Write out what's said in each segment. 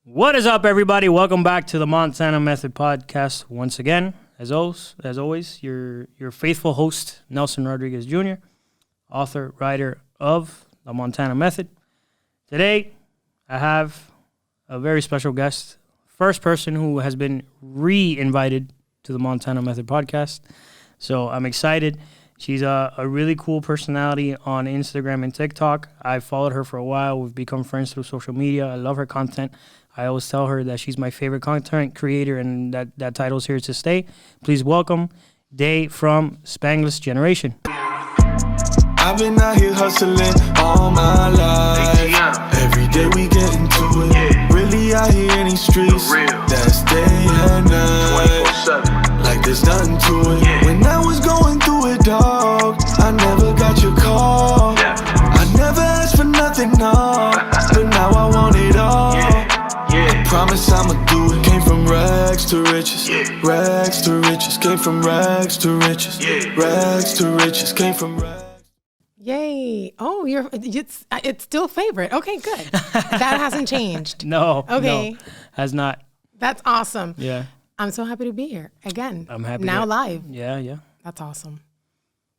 What is up, everybody? Welcome back to the Montana Method Podcast once again. As always, your faithful host, Nelson Rodriguez Jr., author, writer of the Montana Method. Today, I have a very special guest, first person who has been re-invited to the Montana Method Podcast. So I'm excited. She's a really cool personality on Instagram and TikTok. I've followed her for a while. We've become friends through social media. I love her content. I always tell her that she's my favorite content creator and that title's here to stay. Please welcome Day from Spanglish Generation. I've been out here hustling all my life. Every day we get into it. Really out here in these streets. That's day and night. Like there's nothing to it. When I was going through it, dog, I never got your call. I never asked for nothing, no. But now I want it all. Promise I'ma do it. Came from rags to riches, rags to riches. Came from rags to riches, rags to riches. Came from rags. Yay! Oh, it's still favorite. Okay, good. That hasn't changed. No, has not. That's awesome. Yeah, I'm so happy to be here again. I'm happy now live. Yeah. That's awesome.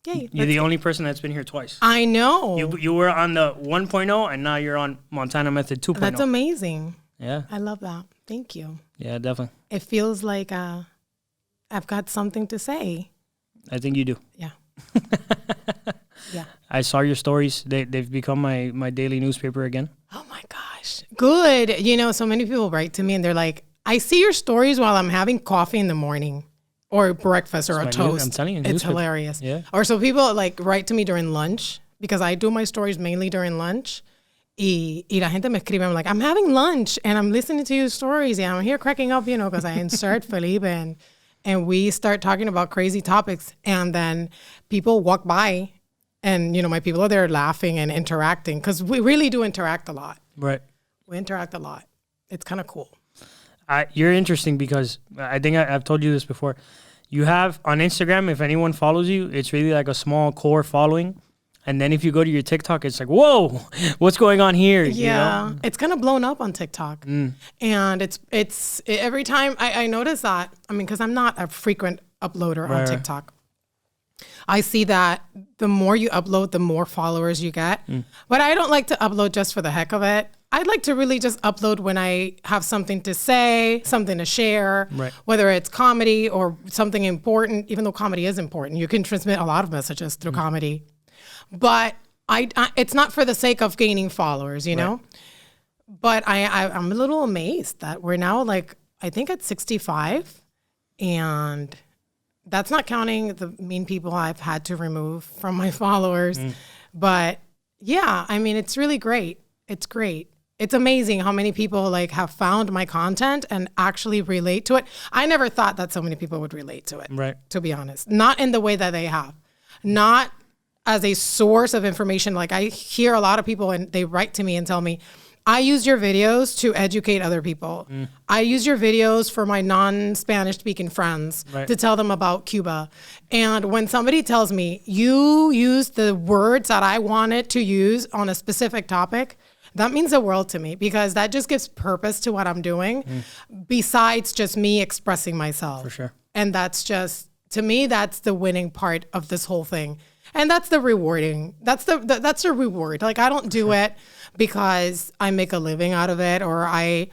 Yay! You're the only person that's been here twice. I know. You were on the 1.0 and now you're on Montana Method 2.0. That's amazing. Yeah. I love that. Thank you. Yeah, definitely. It feels like I've got something to say. I think you do. Yeah. Yeah. I saw your stories. They've become my daily newspaper again. Oh my gosh. Good. You know, so many people write to me and they're like, I see your stories while I'm having coffee in the morning or breakfast or a toast. I'm telling you, it's hilarious. Yeah. Or so people like write to me during lunch because I do my stories mainly during lunch. Y la gente me escribe, I'm like, I'm having lunch and I'm listening to your stories and I'm here cracking up, you know, because I insert Felipe and we start talking about crazy topics and then people walk by and, you know, my people are there laughing and interacting because we really do interact a lot. Right. We interact a lot. It's kind of cool. You're interesting because I think I've told you this before. You have on Instagram, if anyone follows you, it's really like a small core following. And then if you go to your TikTok, it's like, whoa, what's going on here? Yeah, you know? It's kind of blown up on TikTok. And it's every time I notice that, I mean, because I'm not a frequent uploader on TikTok. I see that the more you upload, the more followers you get. But I don't like to upload just for the heck of it. I'd like to really just upload when I have something to say, something to share, whether it's comedy or something important, even though comedy is important. You can transmit a lot of messages through comedy. But it's not for the sake of gaining followers, you know? But I'm a little amazed that we're now like, I think at 65. And that's not counting the mean people I've had to remove from my followers. But yeah, I mean, it's really great. It's great. It's amazing how many people like have found my content and actually relate to it. I never thought that so many people would relate to it, to be honest. Not in the way that they have. Not as a source of information. Like I hear a lot of people and they write to me and tell me, I use your videos to educate other people. I use your videos for my non-Spanish speaking friends to tell them about Cuba. And when somebody tells me, you use the words that I wanted to use on a specific topic, that means the world to me because that just gives purpose to what I'm doing besides just me expressing myself. For sure. And that's just, to me, that's the winning part of this whole thing. And that's the rewarding. That's the reward. Like I don't do it because I make a living out of it, or I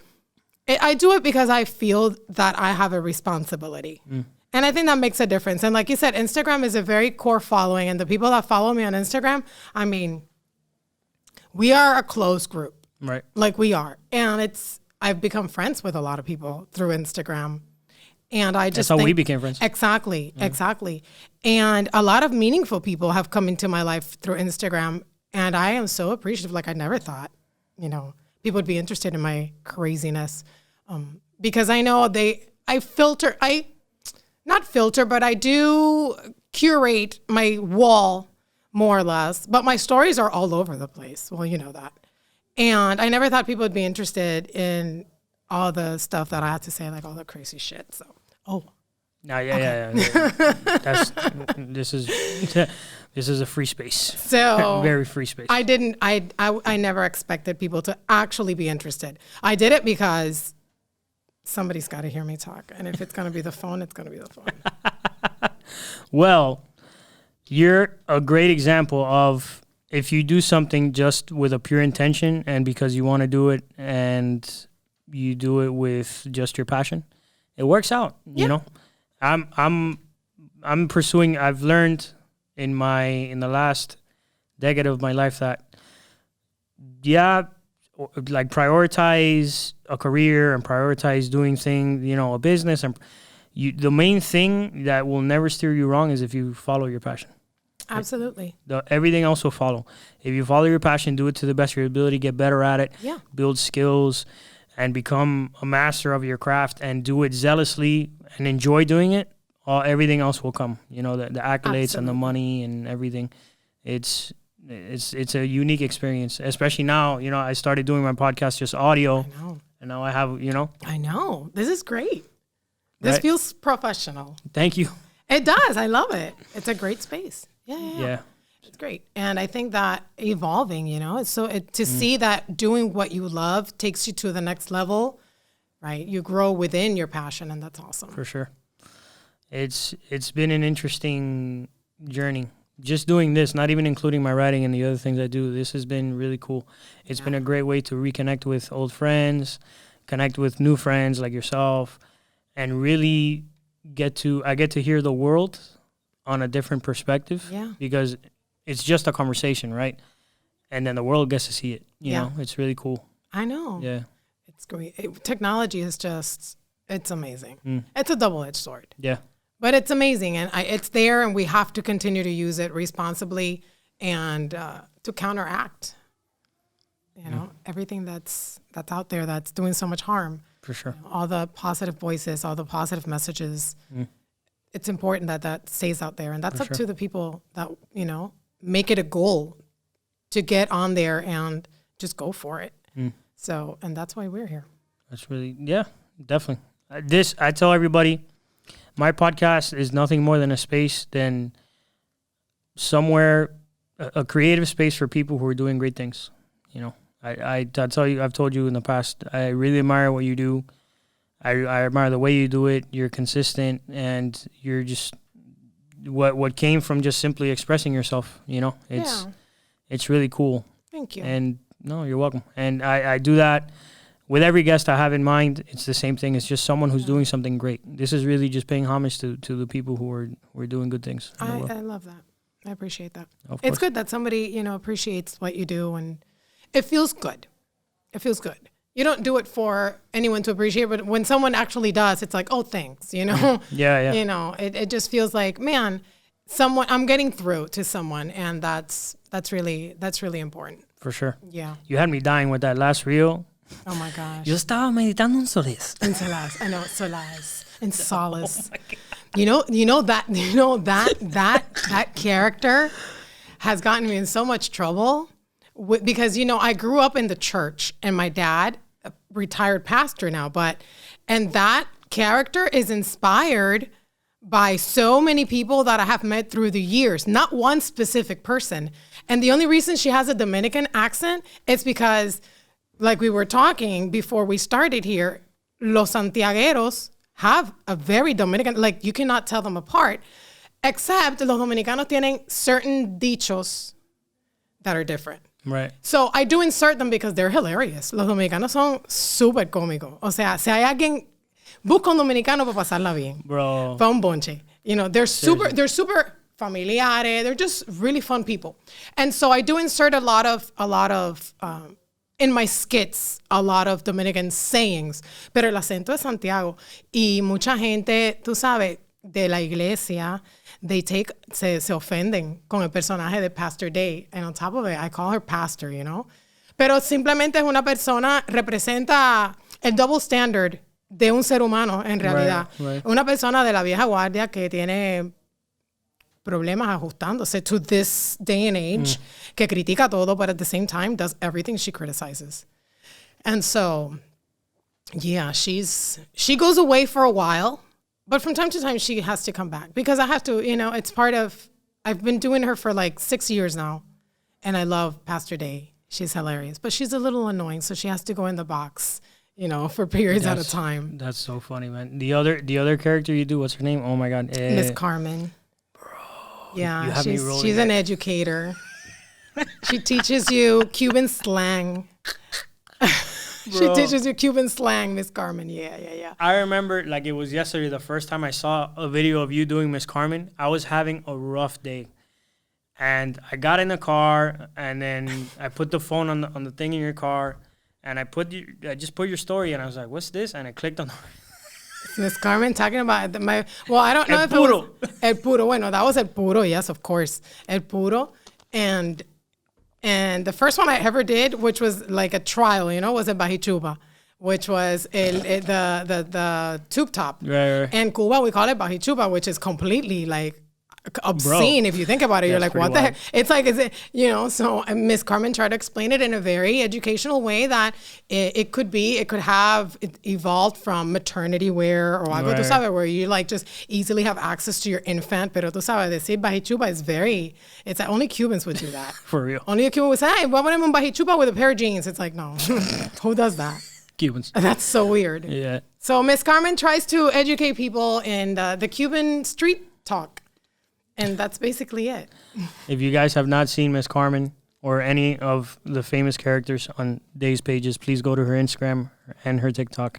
do it because I feel that I have a responsibility. And I think that makes a difference. And like you said, Instagram is a very core following, and the people that follow me on Instagram, I mean, we are a close group. Right. Like we are. And I've become friends with a lot of people through Instagram. And I just That's how we became friends. Exactly. And a lot of meaningful people have come into my life through Instagram. And I am so appreciative. Like I never thought, you know, people would be interested in my craziness. Because I know not filter, but I do curate my wall more or less. But my stories are all over the place. Well, you know that. And I never thought people would be interested in all the stuff that I had to say, like all the crazy shit. So, No, yeah. This is a free space. So very free space. I never expected people to actually be interested. I did it because somebody's got to hear me talk. And if it's going to be the phone, it's going to be the phone. Well, you're a great example of if you do something just with a pure intention and because you want to do it and you do it with just your passion, it works out, you know? I'm pursuing, I've learned in the last decade of my life that, like prioritize a career and prioritize doing things, you know, a business. And the main thing that will never steer you wrong is if you follow your passion. Absolutely. Everything else will follow. If you follow your passion, do it to the best of your ability, get better at it, build skills, and become a master of your craft and do it zealously and enjoy doing it, everything else will come. You know, the accolades and the money and everything. It's a unique experience, especially now. You know, I started doing my podcast just audio. I know. And now I have, you know. I know. This is great. This feels professional. Thank you. It does. I love it. It's a great space. Yeah. It's great. And I think that evolving, you know, to see that doing what you love takes you to the next level, right? You grow within your passion, and that's awesome. For sure. It's been an interesting journey. Just doing this, not even including my writing and the other things I do, this has been really cool. It's been a great way to reconnect with old friends, connect with new friends like yourself, and really get to hear the world on a different perspective. Yeah. Because it's just a conversation, right? And then the world gets to see it. You know, it's really cool. I know. Yeah. It's great. Technology is just, it's amazing. It's a double-edged sword. Yeah. But it's amazing, and it's there, and we have to continue to use it responsibly and to counteract, you know, everything that's out there that's doing so much harm. For sure. You know, all the positive voices, all the positive messages. It's important that stays out there, and that's up to the people that, you know, make it a goal to get on there and just go for it. So, and that's why we're here. That's really, definitely. I tell everybody, my podcast is nothing more than a space than somewhere, a creative space for people who are doing great things. You know, I tell you, I've told you in the past, I really admire what you do. I admire the way you do it. You're consistent, and you're just what came from just simply expressing yourself. You know, it's really cool. Thank you. And no, you're welcome. And I do that. With every guest I have in mind, it's the same thing. It's just someone who's doing something great. This is really just paying homage to the people who are doing good things. I love that. I appreciate that. It's good that somebody, you know, appreciates what you do, and it feels good. It feels good. You don't do it for anyone to appreciate, but when someone actually does, it's like, oh, thanks, you know? Yeah. You know, it just feels like, man, I'm getting through to someone, and that's really important. For sure. Yeah. You had me dying with that last reel. Oh my gosh. Yo estaba meditando en Solís. En Solás. I know, Solás. In solace. That character has gotten me in so much trouble because, you know, I grew up in the church, and my dad, a retired pastor now, and that character is inspired by so many people that I have met through the years, not one specific person. And the only reason she has a Dominican accent is because, like we were talking before we started here, los Santiagueros have a very Dominican, like you cannot tell them apart, except los Dominicanos tienen certain dichos that are different. Right. So I do insert them because they're hilarious. Los Dominicanos son súper cómicos. O sea, si hay alguien, busca un dominicano para pasarla bien. Bro. Pa un bonche. You know, they're super familiares. They're just really fun people. And so I do insert a lot of in my skits, a lot of Dominican sayings, pero el acento de Santiago. Y mucha gente, tú sabes, de la iglesia, se ofenden con el personaje de Pastor Day. And on top of it, I call her Pastor, you know. Pero simplemente es una persona, representa el double standard de un ser humano, en realidad. Right. Una persona de la vieja guardia que tiene problemas ajustándose to this day and age, que critica todo, but at the same time does everything she criticizes. And so, yeah, she goes away for a while, but from time to time she has to come back because I have to, you know, it's part of I've been doing her for like 6 years now, and I love Pastor Day. She's hilarious, but she's a little annoying, so she has to go in the box, for periods at a time. That's so funny, man. The other character you do, what's her name? Oh my God, Miss Carmen. Bro, yeah, she's an educator. She teaches you Cuban slang. She teaches you Cuban slang, Miss Carmen. Yeah. I remember, like, it was yesterday, the first time I saw a video of you doing Miss Carmen. I was having a rough day. And I got in the car, and then I put the phone on the thing in your car, and I just put your story, and I was like, what's this? And I clicked on Miss Carmen talking about I don't know if it was El Puro. Bueno, that was El Puro, yes, of course. El Puro. And the first one I ever did, which was like a trial, was a Bajichuba, which was the tube top. Right. In Cuba, we call it Bajichuba, which is completely like obscene. If you think about it, you're like, what the heck? It's like, is it, so Miss Carmen tried to explain it in a very educational way that it could have evolved from maternity wear or algo, tú sabes, where you like just easily have access to your infant, pero tú sabes, decir bajichuba is it's like only Cubans would do that. For real. Only a Cuban would say, hey, what would I mean bajichuba with a pair of jeans? It's like, no, who does that? Cubans. That's so weird. Yeah. So Miss Carmen tries to educate people in the Cuban street talk. And that's basically it. If you guys have not seen Miss Carmen or any of the famous characters on Day's pages, please go to her Instagram and her TikTok,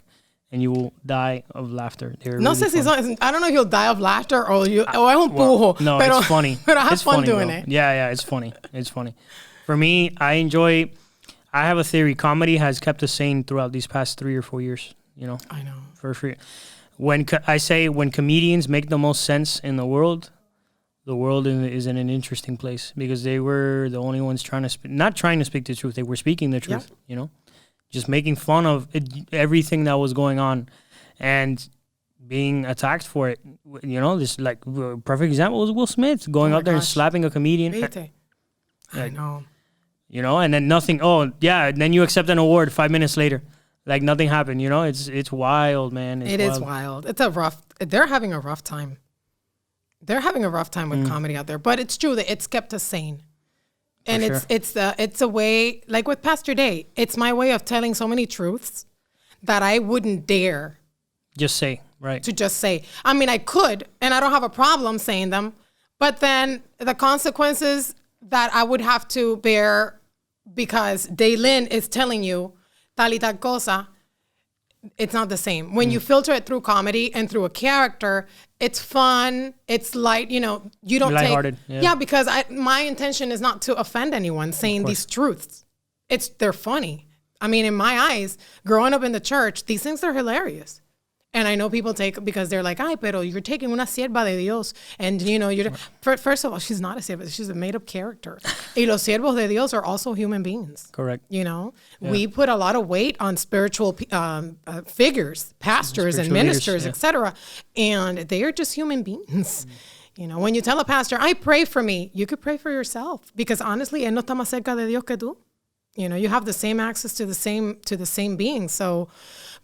and you will die of laughter. They're no really sé si I don't know if you'll die of laughter or es un pujo. No, pero, it's funny. But I have fun funny, doing bro. it. Yeah, it's funny. It's funny. For me, I have a theory. Comedy has kept us sane throughout these past 3 or 4 years, I know. For free. When comedians make the most sense in the world is in an interesting place, because they were the only ones not trying to speak the truth. They were speaking the truth, just making fun of everything that was going on and being attacked for it. This like perfect example was Will Smith going up there and slapping a comedian. I know. And then nothing. Oh yeah. And then you accept an award 5 minutes later. Like nothing happened. It's wild, man. It is wild. They're having a rough time. They're having a rough time with comedy out there, but it's true that it's kept us sane. And it's a way, like with Pastor Day, it's my way of telling so many truths that I wouldn't dare just say, right? To just say. I mean, I could, and I don't have a problem saying them, but then the consequences that I would have to bear because Daylin is telling you tal y tal cosa, it's not the same. When you filter it through comedy and through a character, it's fun, it's light, you don't lighthearted, because my intention is not to offend anyone saying these truths. They're funny. I mean, in my eyes, growing up in the church, these things are hilarious. And I know people take, because they're like, ay, pero you're taking una sierva de Dios. And, first of all, she's not a sierva. She's a made-up character. Y los siervos de Dios are also human beings. Correct. We put a lot of weight on spiritual figures, pastors and ministers, etc. And they are just human beings. When you tell a pastor, I pray for me, you could pray for yourself. Because honestly, él no está más cerca de Dios que tú. You have the same access to the same being. So,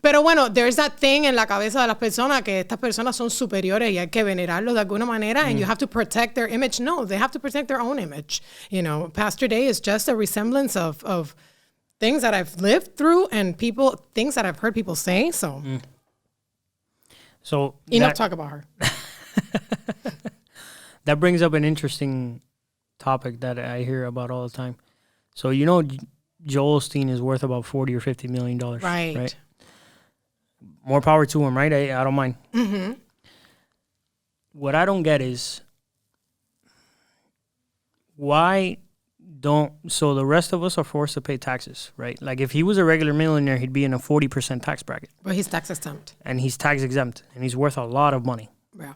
pero bueno, there's that thing en la cabeza de las personas que estas personas son superiores y hay que venerarlos de alguna manera, and you have to protect their image. No, they have to protect their own image. Pastor Day is just a resemblance of things that I've lived through and things that I've heard people say. So, enough talk about her. That brings up an interesting topic that I hear about all the time. So, Joel Osteen is worth about $40 or $50 million. Right. More power to him, right? I don't mind. Mm-hmm. What I don't get is so the rest of us are forced to pay taxes, right? Like if he was a regular millionaire, he'd be in a 40% tax bracket. But he's tax exempt. And he's tax exempt, and he's worth a lot of money. Yeah.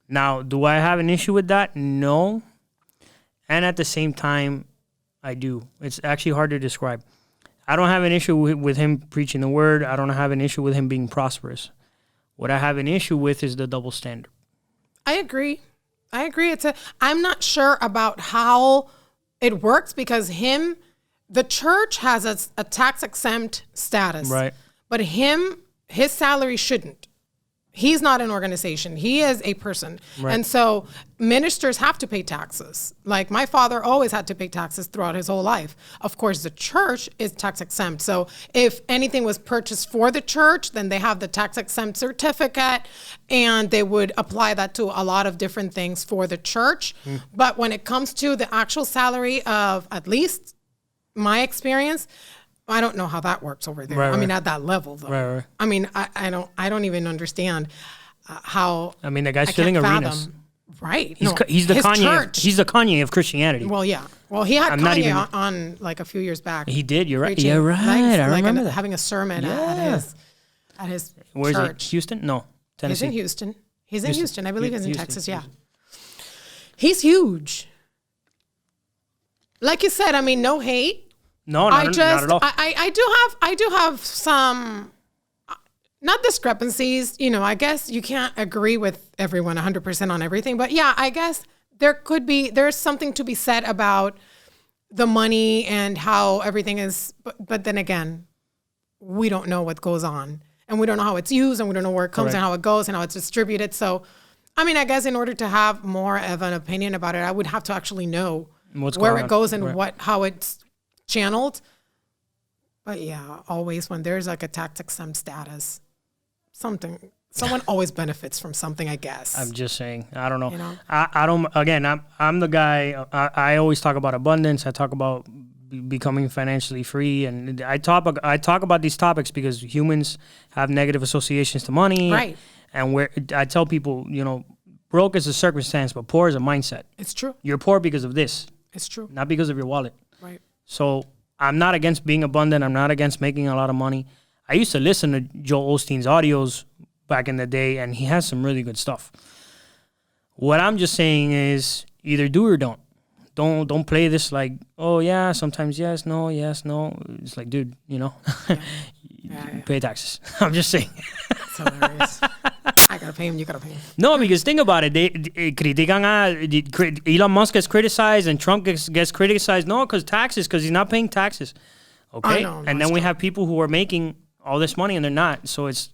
Now, do I have an issue with that? No. And at the same time, I do. It's actually hard to describe. I don't have an issue with him preaching the word. I don't have an issue with him being prosperous. What I have an issue with is the double standard. I agree. I'm not sure about how it works because the church has a tax exempt status. Right. But his salary shouldn't. He's not an organization. He is a person. Right. And so ministers have to pay taxes. Like my father always had to pay taxes throughout his whole life. Of course, the church is tax exempt. So if anything was purchased for the church, then they have the tax exempt certificate and they would apply that to a lot of different things for the church. But when it comes to the actual salary of, at least my experience, I don't know how that works over there. Right, I mean, at that level, though. Right. I mean, I don't even understand how. I mean, the guy's filling arenas. Right. He's the Kanye. Church. He's the Kanye of Christianity. Well, yeah. Well, he had Kanye on like a few years back. He did. You're right. Preaching, Yeah, right. I remember that. Having a sermon at his Where church. is he? Houston? No, Tennessee. He's in Houston. I believe he's in Texas. Yeah. He's huge. Like you said, I mean, no hate. No, not at all. I do have some, not discrepancies. You know, I guess you can't agree with everyone 100% on everything, but yeah, I guess there's something to be said about the money and how everything is. But then again, we don't know what goes on, and we don't know how it's used, and we don't know where it comes and how it goes and how it's distributed. So, I mean, I guess in order to have more of an opinion about it, I would have to actually know where it goes and how it's channeled. But yeah, always when there's like a tax exempt status, someone always benefits from something, I guess. I'm just saying, I don't know. You know? I don't, again, I'm the guy, I always talk about abundance. I talk about becoming financially free, and I talk about these topics because humans have negative associations to money. Right. And where I tell people, you know, broke is a circumstance, but poor is a mindset. It's true. You're poor because of this. It's true. Not because of your wallet. Right. So I'm not against being abundant. I'm not against making a lot of money. I used to listen to Joel Osteen's audios back in the day, and he has some really good stuff. What I'm just saying is either do or don't. Don't play this like, oh yeah, sometimes yes, no. It's like, dude, you know, pay taxes. I'm just saying. It's hilarious. I gotta pay him, you gotta pay him. No, because think about it. They critican Elon Musk gets criticized and Trump gets criticized. No, because he's not paying taxes. Okay, and then we have people who are making all this money and they're not. So it's,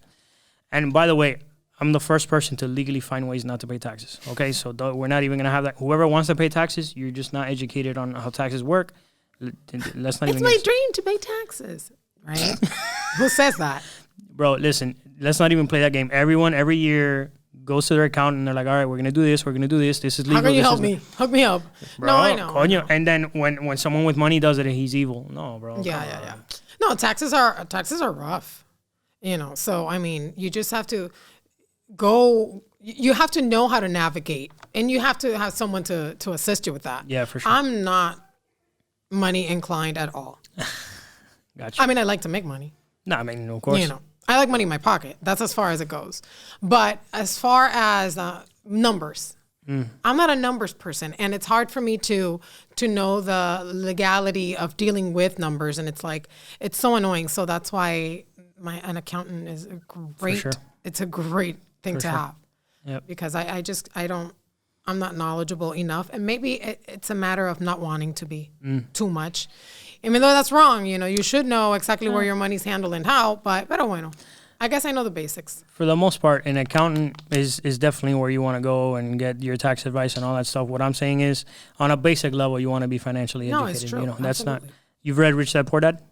and by the way, I'm the first person to legally find ways not to pay taxes. Okay, so we're not even gonna have that. Whoever wants to pay taxes, you're just not educated on how taxes work. Let's not. It's my dream to pay taxes, right? Who says that? Bro, listen, let's not even play that game. Everyone every year goes to their account and they're like, all right, we're going to do this. We're going to do this. This is legal. How can you help me? Hook me up. Bro, no, I know. Coño. And then when someone with money does it, he's evil. No, bro. Yeah. No, taxes are rough. You know, so, I mean, you just have to you have to know how to navigate, and you have to have someone to assist you with that. Yeah, for sure. I'm not money inclined at all. Gotcha. I mean, I like to make money. No, I mean, of course. You know, I like money in my pocket. That's as far as it goes. But as far as numbers, I'm not a numbers person, and it's hard for me to know the legality of dealing with numbers, and it's so annoying. So that's why an accountant is a great. Sure. It's a great thing to have. Yep. Because I'm not knowledgeable enough, and maybe it's a matter of not wanting to be too much. Even though that's wrong, you know, you should know exactly where your money's handled and how, pero bueno. I guess I know the basics. For the most part, an accountant is definitely where you want to go and get your tax advice and all that stuff. What I'm saying is, on a basic level, you want to be financially educated. No, it's true. You know, that's Absolutely. not. You've read Rich Dad Poor Dad?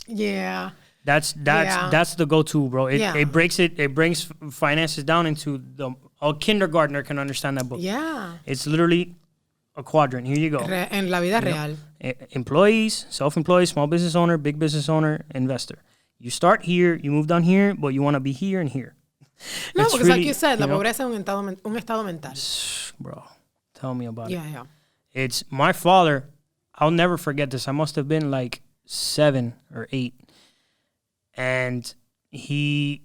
Yeah. That's the go-to, bro. It brings finances down into a kindergartner can understand that book. Yeah. It's literally a quadrant. Here you go. En la vida real. Employees, self-employed, small business owner, big business owner, investor. You start here, you move down here, but you want to be here and here. No, because really, like you said, la pobreza es un estado mental. Bro, tell me about it. Yeah. It's my father. I'll never forget this. I must have been like 7 or 8. And he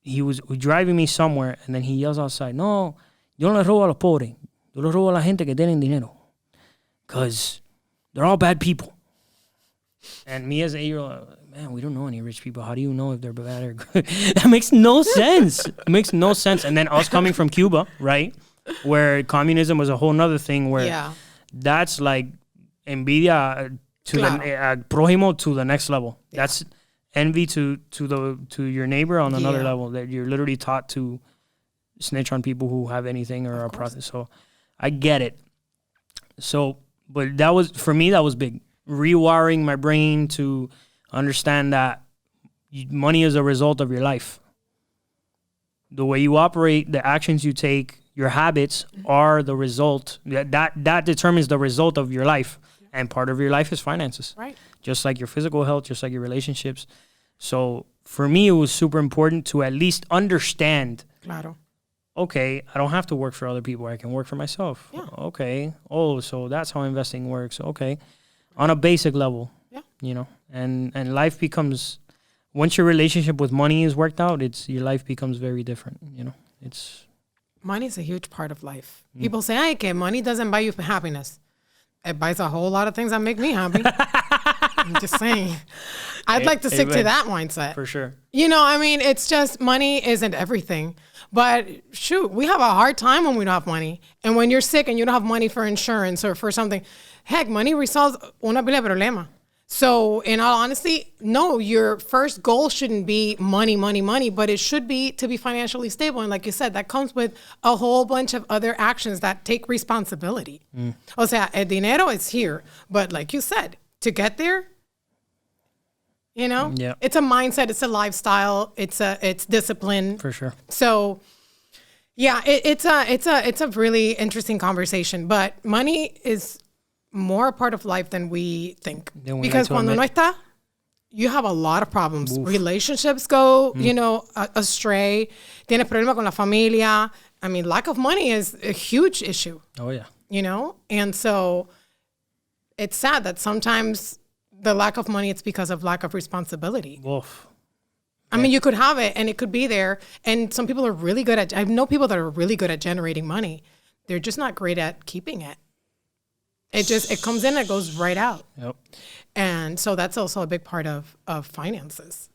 was driving me somewhere, and then he yells outside, no, yo no le robo a los pobres. Yo le robo a la gente que tienen dinero. Because they're all bad people. And me as an 8-year-old, man, we don't know any rich people. How do you know if they're bad or good? That makes no sense. It makes no sense. And then us coming from Cuba, right, where communism was a whole nother thing where that's like envidia to the prójimo to the next level. Yeah. That's envy to your neighbor on another level, that you're literally taught to snitch on people who have anything or are process. So I get it. So, but that was, for me, that was big. Rewiring my brain to understand that money is a result of your life. The way you operate, the actions you take, your habits are the result. That determines the result of your life. And part of your life is finances. Right. Just like your physical health, just like your relationships. So for me, it was super important to at least understand, Claro. okay, I don't have to work for other people. I can work for myself. Yeah. Okay. Oh, so that's how investing works. Okay. On a basic level. Yeah. You know, and life becomes, once your relationship with money is worked out, your life becomes very different. You know, money is a huge part of life. People say, "Hey, que money doesn't buy you happiness." It buys a whole lot of things that make me happy. I'm just saying. I'd like to stick to that mindset. For sure. You know, I mean, it's just money isn't everything. But shoot, we have a hard time when we don't have money. And when you're sick and you don't have money for insurance or for something, heck, money resolves una pila de problema. So in all honesty, no, your first goal shouldn't be money, but it should be to be financially stable. And like you said, that comes with a whole bunch of other actions that take responsibility. O sea, el dinero is here. But like you said, to get there, you know, it's a mindset, it's a lifestyle, it's discipline. For sure. So yeah, it's a really interesting conversation, but money is more a part of life than we think. Because cuando no está, you have a lot of problems. Oof. Relationships go, you know, astray. Tienes problema con la familia. I mean, lack of money is a huge issue. Oh, yeah. You know? And so it's sad that sometimes the lack of money, it's because of lack of responsibility. Oof. I mean, you could have it and it could be there. And some people are really good at, I know people that are really good at generating money. They're just not great at keeping it. It comes in, it goes right out. Yep. And so that's also a big part of finances.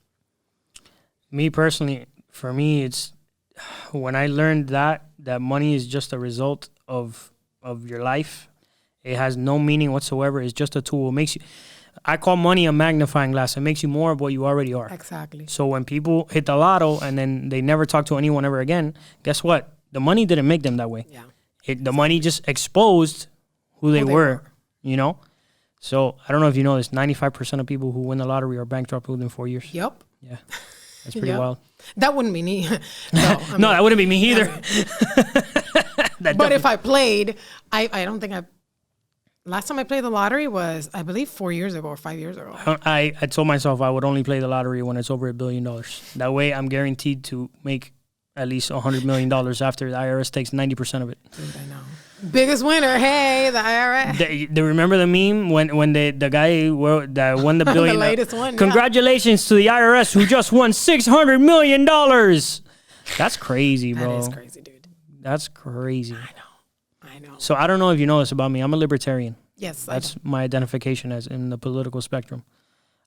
Me personally, for me, it's when I learned that money is just a result of your life. It has no meaning whatsoever. It's just a tool. It makes you, I call money a magnifying glass. It makes you more of what you already are. Exactly. So when people hit the lotto and then they never talk to anyone ever again, guess what? The money didn't make them that way. Yeah. The money just exposed who they were, you know? So I don't know if you know this, 95% of people who win the lottery are bankrupt within 4 years. Yep. Yeah. That's pretty wild. That wouldn't be me. No, that wouldn't be me either. But if I played, I don't think last time I played the lottery was, I believe, 4 years ago or 5 years ago. I told myself I would only play the lottery when it's over $1 billion. That way I'm guaranteed to make at least $100 million after the IRS takes 90% of it. Dude, I know. Biggest winner, hey, the IRS. They remember the meme when the guy that won the billion? The latest one. Congratulations to the IRS who just won $600 million. That's crazy, bro. That is crazy, dude. That's crazy. I know. So I don't know if you know this about me. I'm a libertarian. Yes, that's my identification as in the political spectrum.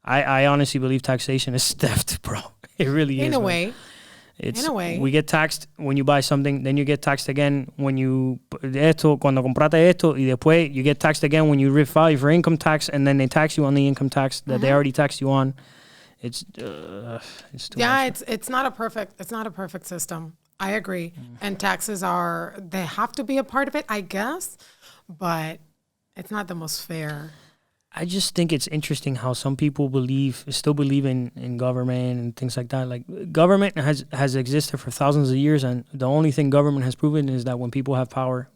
I honestly believe taxation is theft, bro. It really is. In a way. In a way. We get taxed when you buy something, then you get taxed again when you cuando compraste esto, y después you get taxed again when you refile for income tax, and then they tax you on the income tax that they already taxed you on. It's too much. It's not a perfect system. I agree. And taxes they have to be a part of it, I guess, but it's not the most fair. I just think it's interesting how some people still believe in government and things like that. Like, government has existed for thousands of years, and the only thing government has proven is that when people have power,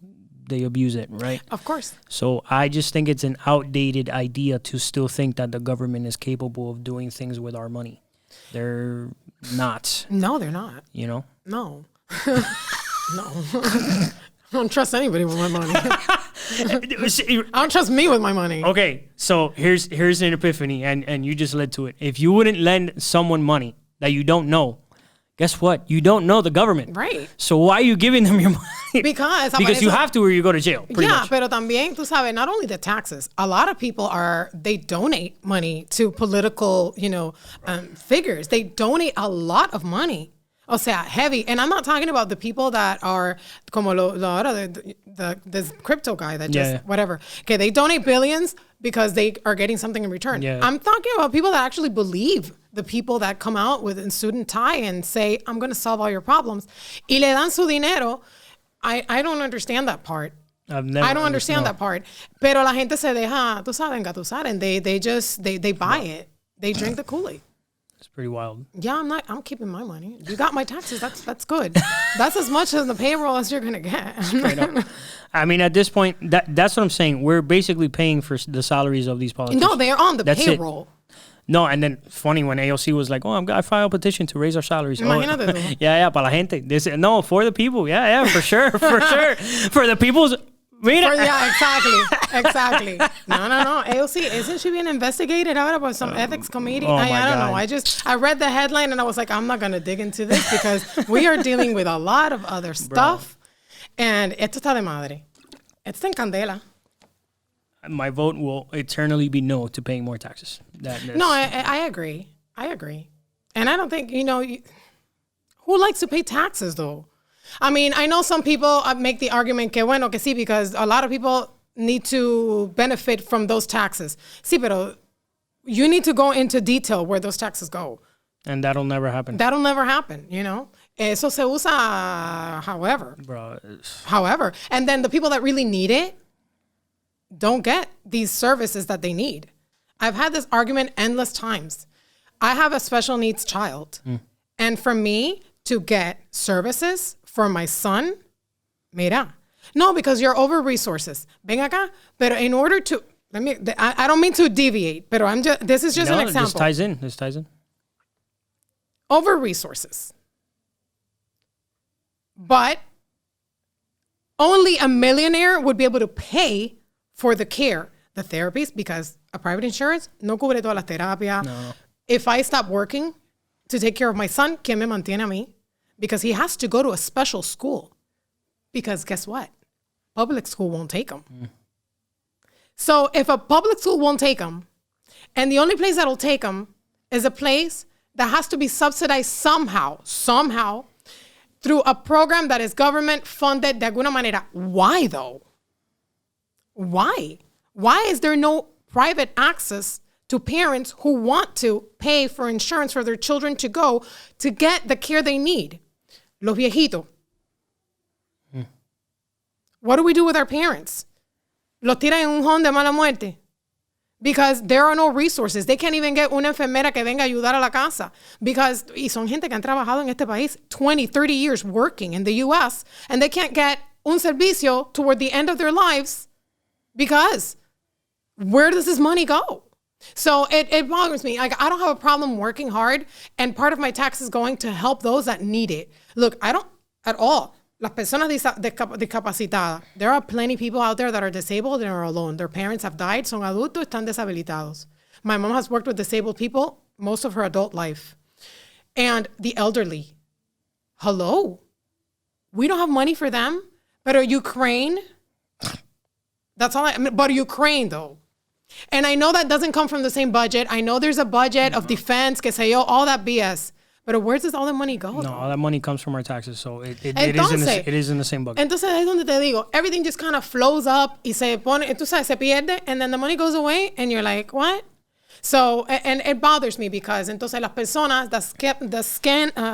they abuse it, right? Of course. So I just think it's an outdated idea to still think that the government is capable of doing things with our money. They're not. No, they're not. You know? No. No. I don't trust anybody with my money. I don't trust me with my money. Okay, so here's an epiphany, and you just led to it. If you wouldn't lend someone money that you don't know, guess what? You don't know the government. Right. So why are you giving them your money? Because you have to, or you go to jail. Much. Pero también, tú sabes, not only the taxes, a lot of people they donate money to political, figures. They donate a lot of money. O sea, heavy. And I'm not talking about the people that are como this crypto guy that just whatever. Okay, they donate billions. because they are getting something in return. Yeah. I'm talking about people that actually believe the people that come out with a suit and tie and say, I'm going to solve all your problems. Y le dan su dinero. I don't understand that part. I don't understand that part. Pero la gente se deja, tú sabes, engatusar, and they buy it. They drink the Kool-Aid. It's pretty wild. Yeah, I'm keeping my money. You got my taxes. That's good. That's as much as the payroll as you're gonna get. I mean, at this point, that's what I'm saying. We're basically paying for the salaries of these politicians. No, they're on the payroll. No, and then funny when AOC was like, "Oh, I filed a petition to raise our salaries." Imagínate tú. Yeah, para la gente. No, for the people. Yeah, for sure, for sure, for the people's. Yeah, exactly. No. AOC, isn't she being investigated out by some ethics committee? I don't know. I read the headline and I was like, I'm not going to dig into this because we are dealing with a lot of other stuff. And esto está de madre. Esto está en candela. My vote will eternally be no to paying more taxes. No, I agree. And I don't think, who likes to pay taxes though? I mean, I know some people make the argument que bueno, que sí, because a lot of people need to benefit from those taxes. Sí, pero you need to go into detail where those taxes go. And that'll never happen. Eso se usa however. Bro. However. And then the people that really need it don't get these services that they need. I've had this argument endless times. I have a special needs child. And for me to get services for my son, mira. No, because you're over resources. Ven acá. Pero in order to, I don't mean to deviate, pero this is just an example. This ties in. Over resources. But only a millionaire would be able to pay for the care, the therapies, because a private insurance no cubre todas las terapias. No. If I stop working to take care of my son, ¿quién me mantiene a mí? Because he has to go to a special school. Because guess what? Public school won't take him. So if a public school won't take him, and the only place that'll take him is a place that has to be subsidized somehow, through a program that is government funded de alguna manera. Why though? Why? Why is there no private access to parents who want to pay for insurance for their children to go to get the care they need? Los viejitos. What do we do with our parents? Los tiran en un home de mala muerte. Because there are no resources. They can't even get una enfermera que venga a ayudar a la casa. Because, y son gente que han trabajado en este país 20, 30 years working in the U.S. and they can't get un servicio toward the end of their lives because where does this money go? So it bothers me. Like, I don't have a problem working hard and part of my tax is going to help those that need it. Look, I don't at all. Las personas discapacitadas. There are plenty of people out there that are disabled and are alone. Their parents have died, son adultos, están deshabilitados. My mom has worked with disabled people most of her adult life. And the elderly. Hello? We don't have money for them. But Ukraine, that's all but Ukraine though. And I know that doesn't come from the same budget. I know there's a budget of defense, que sé yo, all that BS. But where does all the money go? No, all that money comes from our taxes, so it is in the same bucket. Entonces es donde te digo, everything just kind of flows up y se pone, tú sabes, se pierde, and then the money goes away, and you're like, what? So, and it bothers me because entonces las personas that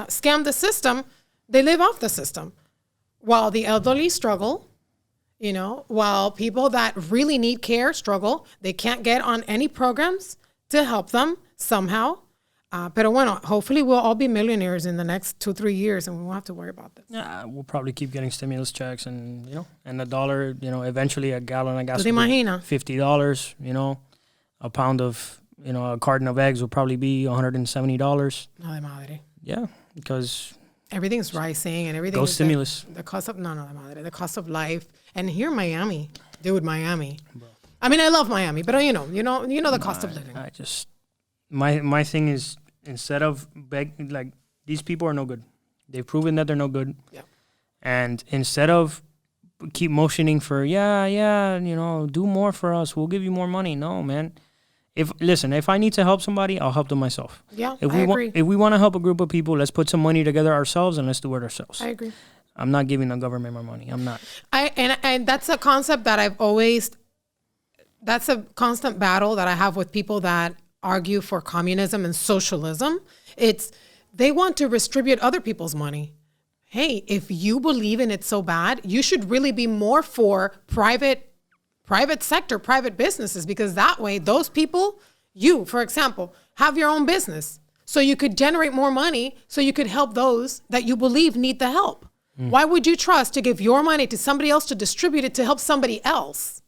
scam the system, they live off the system. While the elderly struggle, while people that really need care struggle, they can't get on any programs to help them somehow. Pero bueno, hopefully we'll all be millionaires in the next 2-3 years and we won't have to worry about this. Yeah, we'll probably keep getting stimulus checks and, and the dollar, eventually a gallon of gas will be $50, a pound of, a carton of eggs will probably be $170. No de madre. Yeah, because everything's rising and everything. Go stimulus. The cost of, no de madre, the cost of life. And here in Miami, Miami. Bro. I mean, I love Miami, but you know the cost of living. I just, my thing is, instead of these people are no good. They've proven that they're no good. Yeah. And instead of keep motioning for, do more for us, we'll give you more money. No, man. If I need to help somebody, I'll help them myself. Yeah, I agree. If we want to help a group of people, let's put some money together ourselves and let's do it ourselves. I agree. I'm not giving the government more money. I'm not. And that's a concept that I've always that's a constant battle that I have with people that argue for communism and socialism. It's they want to redistribute other people's money. Hey, if you believe in it so bad, you should really be more for private sector, private businesses, because that way those people, you, for example, have your own business. So you could generate more money so you could help those that you believe need the help. Why would you trust to give your money to somebody else to distribute it to help somebody else?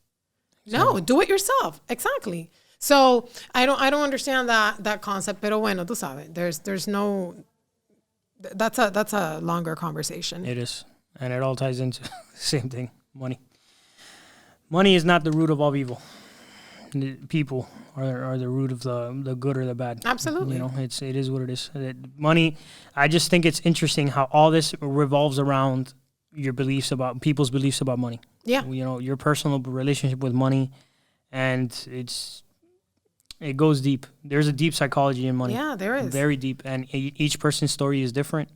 No, do it yourself. Exactly. So I don't understand that concept. Pero bueno, tú sabes, there's no. That's a longer conversation. It is, and it all ties into the same thing: money. Money is not the root of all evil. People are the root of the good or the bad. Absolutely. You know, it is what it is. Money. I just think it's interesting how all this revolves around your beliefs about people's beliefs about money. Yeah. You know, your personal relationship with money, and it goes deep. There's a deep psychology in money. Yeah, there is. Very deep, and each person's story is different.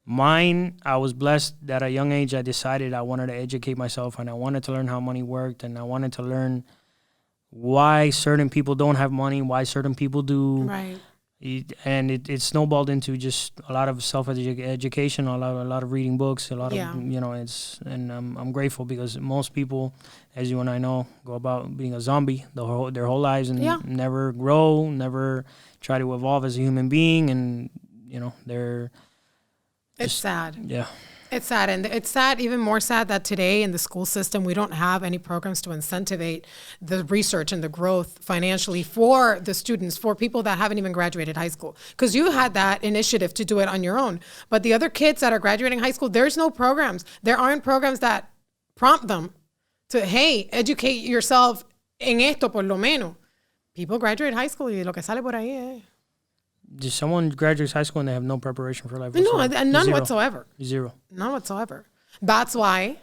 Mine, I was blessed that at a young age I decided I wanted to educate myself, and I wanted to learn how money worked, and I wanted to learn why certain people don't have money, why certain people do. Right. And it snowballed into just a lot of self-education, a lot of reading books, a lot of, you know, and I'm grateful because most people, as you and I know, go about being a zombie their whole lives and never grow, never try to evolve as a human being. And, you know, it's sad. Yeah. It's sad. And it's sad, even more sad that today in the school system, we don't have any programs to incentivize the research and the growth financially for the students, for people that haven't even graduated high school. Because you had that initiative to do it on your own. But the other kids that are graduating high school, there's no programs. There aren't programs that prompt them to, hey, educate yourself en esto por lo menos. People graduate high school y lo que sale por ahí, Just someone graduates high school and they have no preparation for life. No, none whatsoever. Zero. None whatsoever. That's why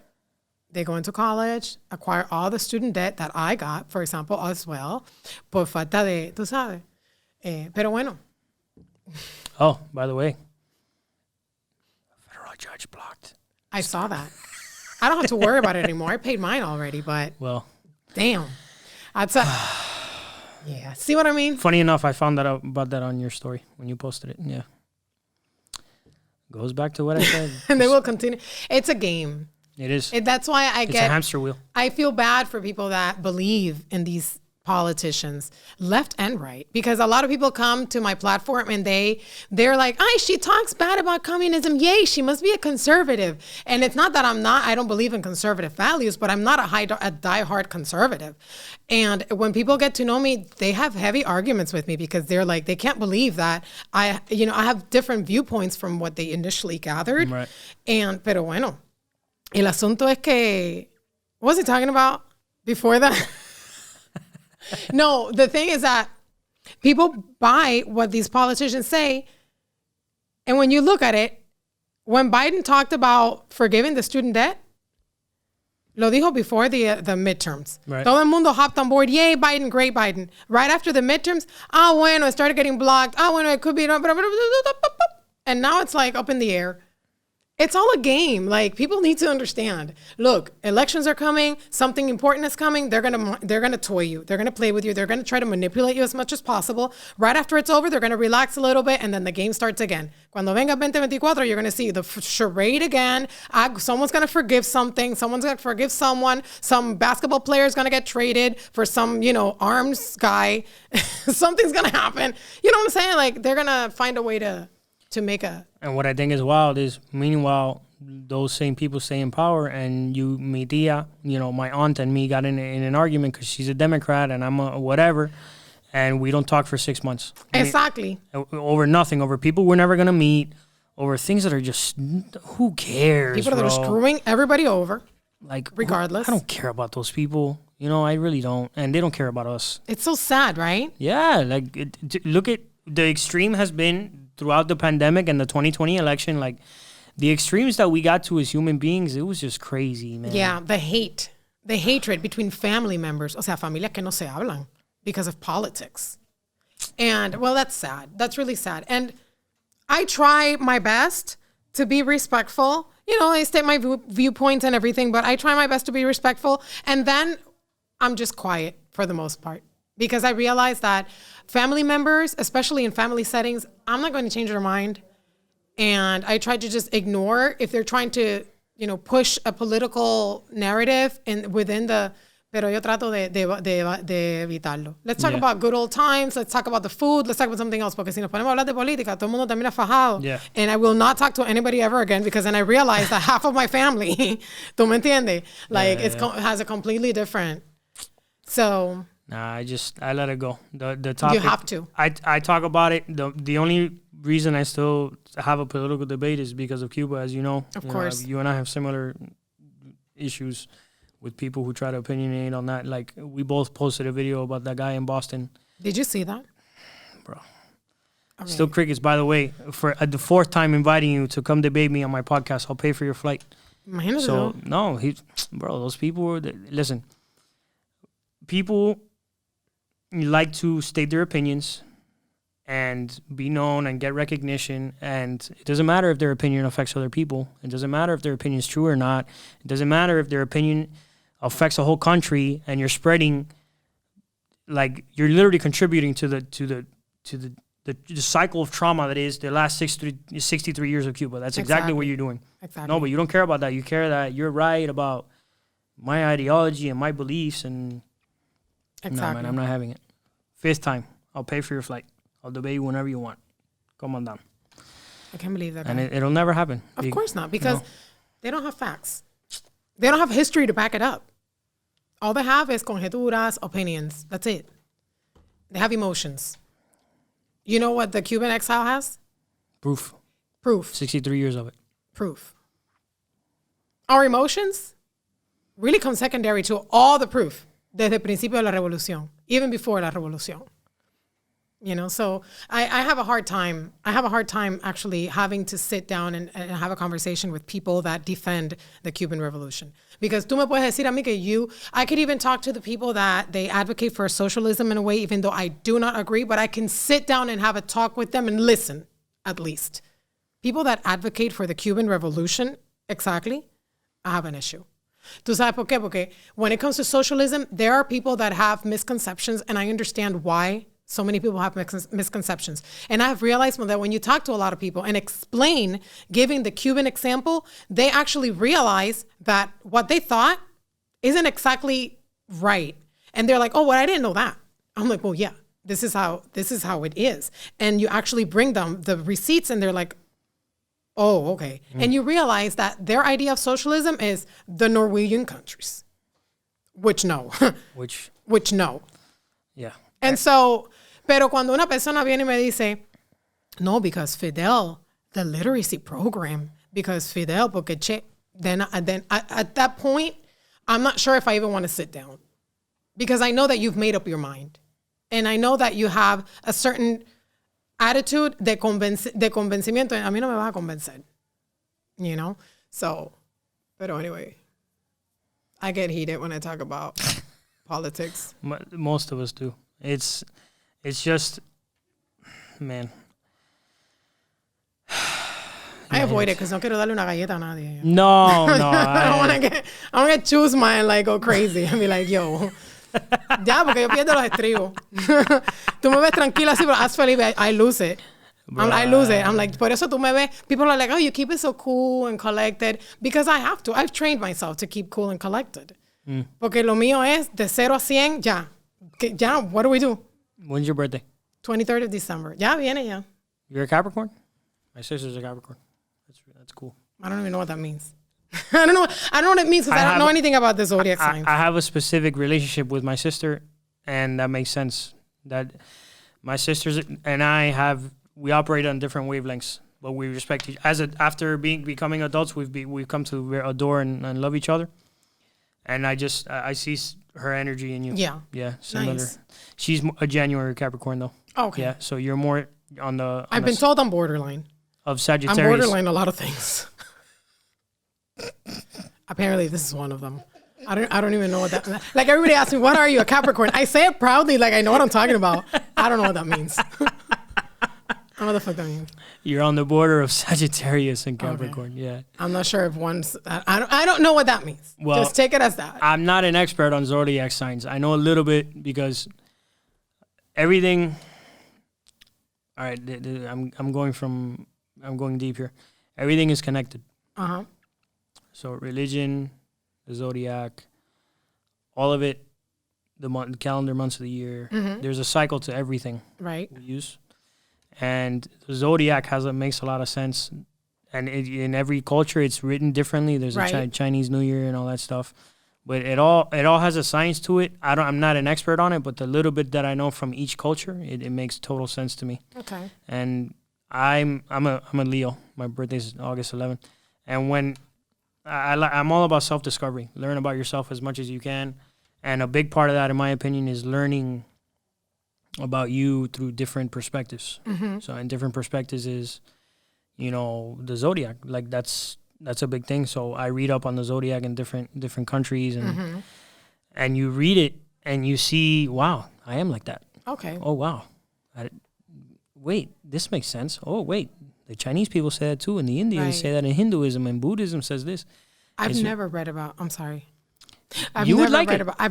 they go into college, acquire all the student debt that I got, for example, as well, por falta de, tú sabes. Pero bueno. Oh, by the way, federal judge blocked. I saw that. I don't have to worry about it anymore. I paid mine already, but well, damn. That's a... Yeah, see what I mean? Funny enough, I found that out about that on your story when you posted it. Yeah. Goes back to what I said. And they will continue. It's a game. It is. That's why it's a hamster wheel. I feel bad for people that believe in these politicians, left and right, because a lot of people come to my platform and they're like, she talks bad about communism. Yay, she must be a conservative. And it's not that I don't believe in conservative values, but I'm not a diehard conservative. And when people get to know me, they have heavy arguments with me because they're like, they can't believe that I have different viewpoints from what they initially gathered. Right. Pero bueno, el asunto es que, what was he talking about before that? No, the thing is that people buy what these politicians say. And when you look at it, when Biden talked about forgiving the student debt, lo dijo before the midterms. Right. Todo el mundo hopped on board. Yay, Biden, great Biden. Right after the midterms, bueno, it started getting blocked. Bueno, it could be. And now it's like up in the air. It's all a game. Like, people need to understand. Look, elections are coming. Something important is coming. They're gonna toy you. They're gonna play with you. They're gonna try to manipulate you as much as possible. Right after it's over, they're gonna relax a little bit, and then the game starts again. Cuando venga 2024, you're gonna see the charade again. Someone's gonna forgive something. Someone's gonna forgive someone. Some basketball player is gonna get traded for some, arms guy. Something's gonna happen. You know what I'm saying? Like, they're gonna find a way to make a... And what I think is wild is, meanwhile, those same people stay in power, and mi tía, my aunt and me got in an argument because she's a Democrat and I'm a whatever, and we don't talk for 6 months. Exactly. Over nothing, over people we're never going to meet, over things that are just, who cares, people that are screwing everybody over, like, regardless. I don't care about those people. I really don't. And they don't care about us. It's so sad, right? Yeah. Like, look at the extreme has been throughout the pandemic and the 2020 election. Like, the extremes that we got to as human beings, it was just crazy, man. Yeah. The hatred between family members. O sea, familias que no se hablan because of politics. And, well, that's sad. That's really sad. And I try my best to be respectful. I state my viewpoints and everything, but I try my best to be respectful. And then I'm just quiet. for the most part. Because I realized that family members, especially in family settings, I'm not going to change their mind. And I try to just ignore if they're trying to, push a political narrative within the, pero yo trato de evitarlo. Let's talk about good old times. Let's talk about the food. Let's talk about something else. Porque si nos ponemos a hablar de política, todo el mundo termina fajado. Yeah. And I will not talk to anybody ever again because then I realize that half of my family, ¿tú me entiendes? Like, has a completely different, so... Nah, I let it go. The topic. You have to. I talk about it. The only reason I still have a political debate is because of Cuba, as you know. Of course. You and I have similar issues with people who try to opinionate on that. Like, we both posted a video about that guy in Boston. Did you see that? Bro. Okay. Still crickets, by the way. For the fourth time inviting you to come debate me on my podcast, I'll pay for your flight. So, no, those people, listen, people like to state their opinions and be known and get recognition, and it doesn't matter if their opinion affects other people. It doesn't matter if their opinion is true or not. It doesn't matter if their opinion affects a whole country and you're spreading, like, you're literally contributing to the cycle of trauma that is the last 63 years of Cuba. That's exactly what you're doing. Exactly. No, but you don't care about that. You care that you're right about my ideology and my beliefs, and exactly. No, man, I'm not having it. Fifth time, I'll pay for your flight. I'll debate you whenever you want. Come on down. I can't believe that. And it'll never happen. Of course not, because they don't have facts. They don't have history to back it up. All they have is conjeturas, opinions. That's it. They have emotions. You know what the Cuban exile has? Proof. 63 years of it. Proof. Our emotions really come secondary to all the proof desde el principio de la revolución, even before la revolución. So I have a hard time. I have a hard time actually having to sit down and have a conversation with people that defend the Cuban Revolution. Because tú me puedes decir a mí que I could even talk to the people that they advocate for socialism in a way, even though I do not agree, but I can sit down and have a talk with them and listen, at least. People that advocate for the Cuban Revolution, exactly, I have an issue. ¿Tú sabes por qué? Porque when it comes to socialism, there are people that have misconceptions, and I understand why so many people have misconceptions. And I have realized that when you talk to a lot of people and explain, giving the Cuban example, they actually realize that what they thought isn't exactly right. And they're like, oh, well, I didn't know that. I'm like, well, yeah, this is how it is. And you actually bring them the receipts and they're like, oh, okay. And you realize that their idea of socialism is the Norwegian countries, which no. Which no. Yeah. And so, pero cuando una persona viene y me dice, no, because Fidel, the literacy program, because Fidel, porque then at that point, I'm not sure if I even want to sit down. Because I know that you've made up your mind. And I know that you have a certain attitude de convencimiento. A mí no me vas a convencer. So, pero anyway, I get heated when I talk about politics. Most of us do. It's just, man. I avoid it because no quiero darle una galleta a nadie. No. I want to choose mine and like go crazy and be like, yo. Ya, porque yo pierdo los estribos. Tú me ves tranquila así, pero as Felipe, I lose it. I lose it. I'm like, por eso tú me ves. People are like, oh, you keep it so cool and collected. Because I have to. I've trained myself to keep cool and collected. Porque lo mío es de 0 a 100, ya. Ya, what do we do? When's your birthday? 23rd of December. Ya viene, ya. You're a Capricorn? My sister's a Capricorn. That's cool. I don't even know what that means. I don't know what it means because I don't know anything about the zodiac signs. I have a specific relationship with my sister, and that makes sense. That my sisters and we operate on different wavelengths, but we respect each. After becoming adults, we've come to adore and love each other. And I see her energy in you. Yeah, similar. Nice. She's a January Capricorn though. Okay. Yeah, so you're more on the. I've been told I'm borderline. Of Sagittarius. I'm borderline a lot of things. Apparently, this is one of them. I don't even know what that. Like everybody asks me, "What are you, a Capricorn?" I say it proudly, like I know what I'm talking about. I don't know what that means. What the fuck that means? You're on the border of Sagittarius and Capricorn. Okay. Yeah. I'm not sure if one's. I don't know what that means. Well, just take it as that. I'm not an expert on zodiac signs. I know a little bit because everything. All right, I'm going deep here. Everything is connected. So religion, the zodiac, all of it, the calendar months of the year. There's a cycle to everything. Right. We use. And the zodiac makes a lot of sense, and in every culture it's written differently. There's a Chinese New Year and all that stuff, but it all has a science to it. I'm not an expert on it, but the little bit that I know from each culture, it makes total sense to me. Okay. And I'm a Leo. My birthday's August 11th, and when I'm all about self-discovery. Learn about yourself as much as you can, and a big part of that, in my opinion, is learning about you through different perspectives. So in different perspectives is, the zodiac. Like that's a big thing. So I read up on the zodiac in different countries, and you read it and you see, wow, I am like that. Okay. Oh wow, wait, this makes sense. Oh wait, the Chinese people say that too, and the Indians say that, in Hinduism and Buddhism says this. I've never read about. I'm sorry. I've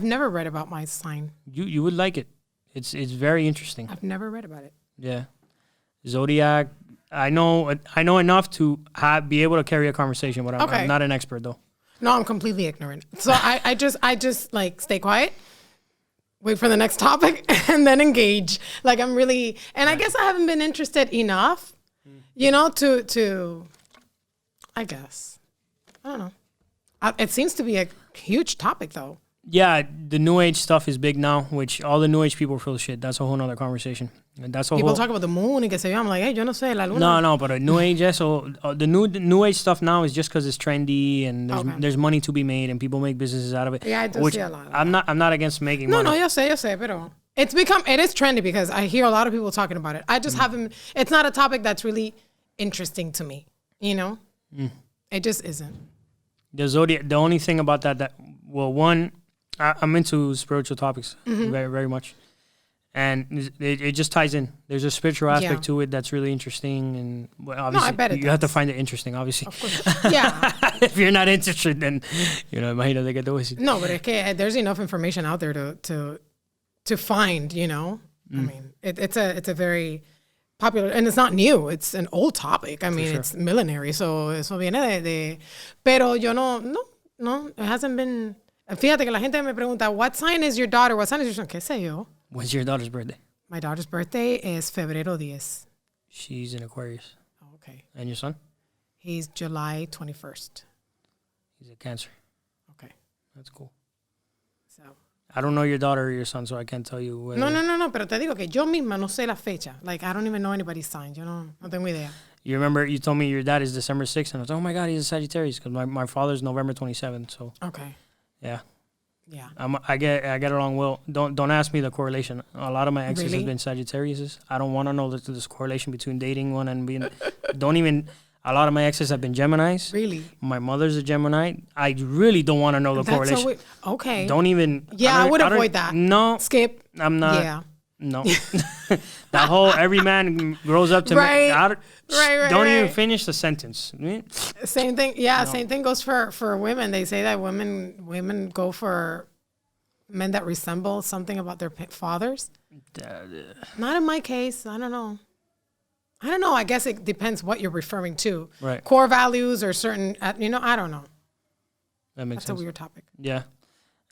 never read about my sign. You would like it. It's very interesting. I've never read about it. Yeah, zodiac. I know enough to be able to carry a conversation, but I'm not an expert though. No, I'm completely ignorant. So I just like stay quiet, wait for the next topic, and then engage. Like I'm really, and I guess I haven't been interested enough, to. I guess I don't know. It seems to be a huge topic though. Yeah, the New Age stuff is big now, which all the New Age people are full of shit. That's a whole nother conversation. And that's people talk about the moon and que se yo. I'm like, hey, yo no sé, la luna. No, but a New Age, so the New Age stuff now is just because it's trendy and there's money to be made and people make businesses out of it. Yeah, I do see a lot of I'm not against making money. No, yo sé, pero it is trendy because I hear a lot of people talking about it. I just haven't, it's not a topic that's really interesting to me, It just isn't. The zodiac, the only thing about that one, I'm into spiritual topics very, very much. And it just ties in. There's a spiritual aspect to it that's really interesting. And obviously, I bet you have to find it interesting, obviously. Of course. Yeah. If you're not interested, then, imagínate que te voy a decir. No, but es que there's enough information out there to find, I mean, it's a very popular, and it's not new. It's an old topic. I mean, it's millenary. So eso viene de pero yo no, it hasn't been. Fíjate que la gente me pregunta, what sign is your daughter? What sign is your son? ¿Qué sé yo? When's your daughter's birthday? My daughter's birthday is febrero 10. She's in Aquarius. Oh, okay. And your son? He's July 21st. He's a Cancer. Okay. That's cool. So. I don't know your daughter or your son, so I can't tell you whether... No, pero te digo que yo misma no sé la fecha. Like, I don't even know anybody's sign. Yo no tengo idea. You remember, you told me your dad is December 6th, and I was like, oh my God, he's a Sagittarius, because my father's November 27th, so... Okay. Yeah. Yeah. I get along well. Don't ask me the correlation. A lot of my exes have been Sagittarius. I don't want to know this correlation between dating one and being... A lot of my exes have been Geminis. Really? My mother's a Gemini. I really don't want to know the correlation. Okay. Don't even... Yeah, I would avoid that. No. Skip. I'm not... Yeah. No. That whole every man grows up to... Right. Don't even finish the sentence. Same thing. Yeah, Same thing goes for women. They say that women go for men that resemble something about their fathers. Not in my case. I don't know. I guess it depends what you're referring to. Right. Core values or certain, I don't know. That's a weird topic. Yeah.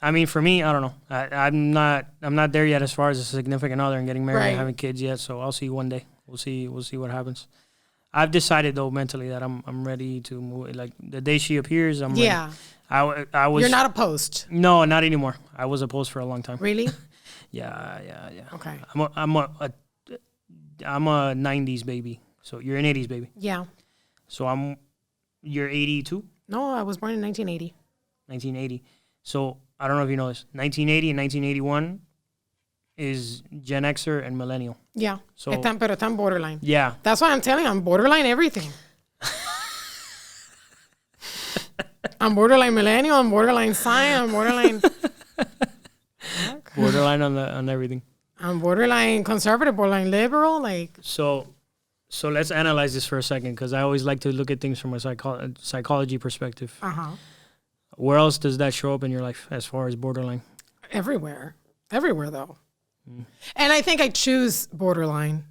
I mean, for me, I don't know. I'm not there yet as far as a significant other and getting married and having kids yet. So I'll see one day. We'll see what happens. I've decided though mentally that I'm ready to move. Like the day she appears, I'm ready. I was. You're not opposed. No, not anymore. I was opposed for a long time. Really? Yeah. Okay. I'm a 90s baby. So you're an 80s baby. Yeah. So you're 82? No, I was born in 1980. 1980. So I don't know if you know this. 1980 and 1981 is Gen Xer and Millennial. Yeah. So pero están borderline. Yeah. That's why I'm telling you, I'm borderline everything. I'm borderline millennial, I'm borderline sign, I'm borderline... Borderline on everything. I'm borderline conservative, borderline liberal, like... So So let's analyze this for a second, because I always like to look at things from a psychology perspective. Where else does that show up in your life as far as borderline? Everywhere though. And I think I choose borderline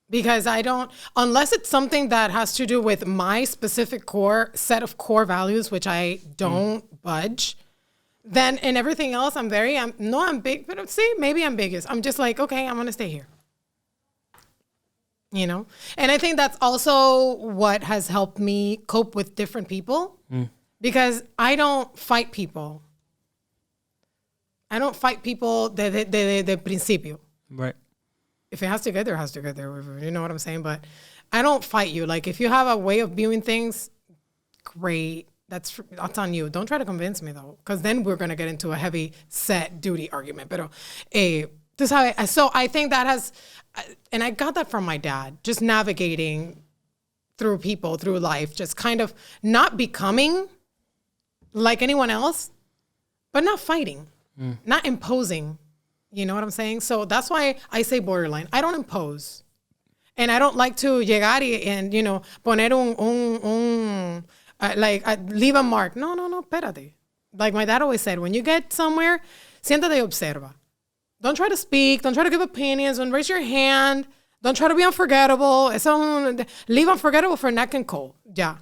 because I don't, unless it's something that has to do with my specific set of core values, which I don't budge. Then in everything else, I'm big, but see, maybe I'm biggest. I'm just like, okay, I'm going to stay here. You know? And I think that's also what has helped me cope with different people because I don't fight people. I don't fight people de principio. Right. If it has to get there, it has to get there. You know what I'm saying? But I don't fight you. Like, if you have a way of viewing things, great. That's on you. Don't try to convince me, though, because then we're going to get into a heavy set duty argument. Pero, this so I think that has, and I got that from my dad, just navigating through people, through life, just kind of not becoming like anyone else, but not fighting, not imposing. You know what I'm saying? So that's why I say borderline. I don't impose. And I don't like to llegar and you know, poner leave a mark. No, espérate. Like my dad always said, when you get somewhere, siéntate y observa. Don't try to speak. Don't try to give opinions. Don't raise your hand. Don't try to be unforgettable. Leave unforgettable for neck and cold. Ya.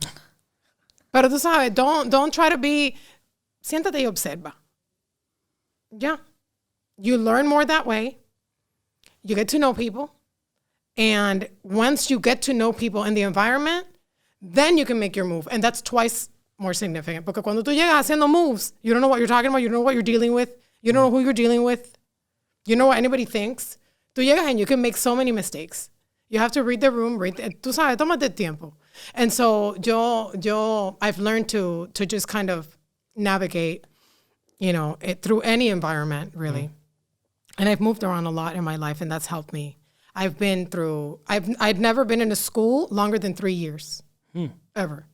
Pero tú sabes, don't try to be, siéntate y observa. Ya. You learn more that way. You get to know people. And once you get to know people in the environment, then you can make your move. And that's twice more significant. Porque cuando tú llegas haciendo moves, you don't know what you're talking about. You don't know what you're dealing with. You don't know who you're dealing with. You know what anybody thinks. Tú llegas and you can make so many mistakes. You have to read the room. Tú sabes, tómate tiempo. And so I've learned to just kind of navigate, you know, it through any environment, really. And I've moved around a lot in my life, and that's helped me. I've never been in a school longer than 3 years, ever.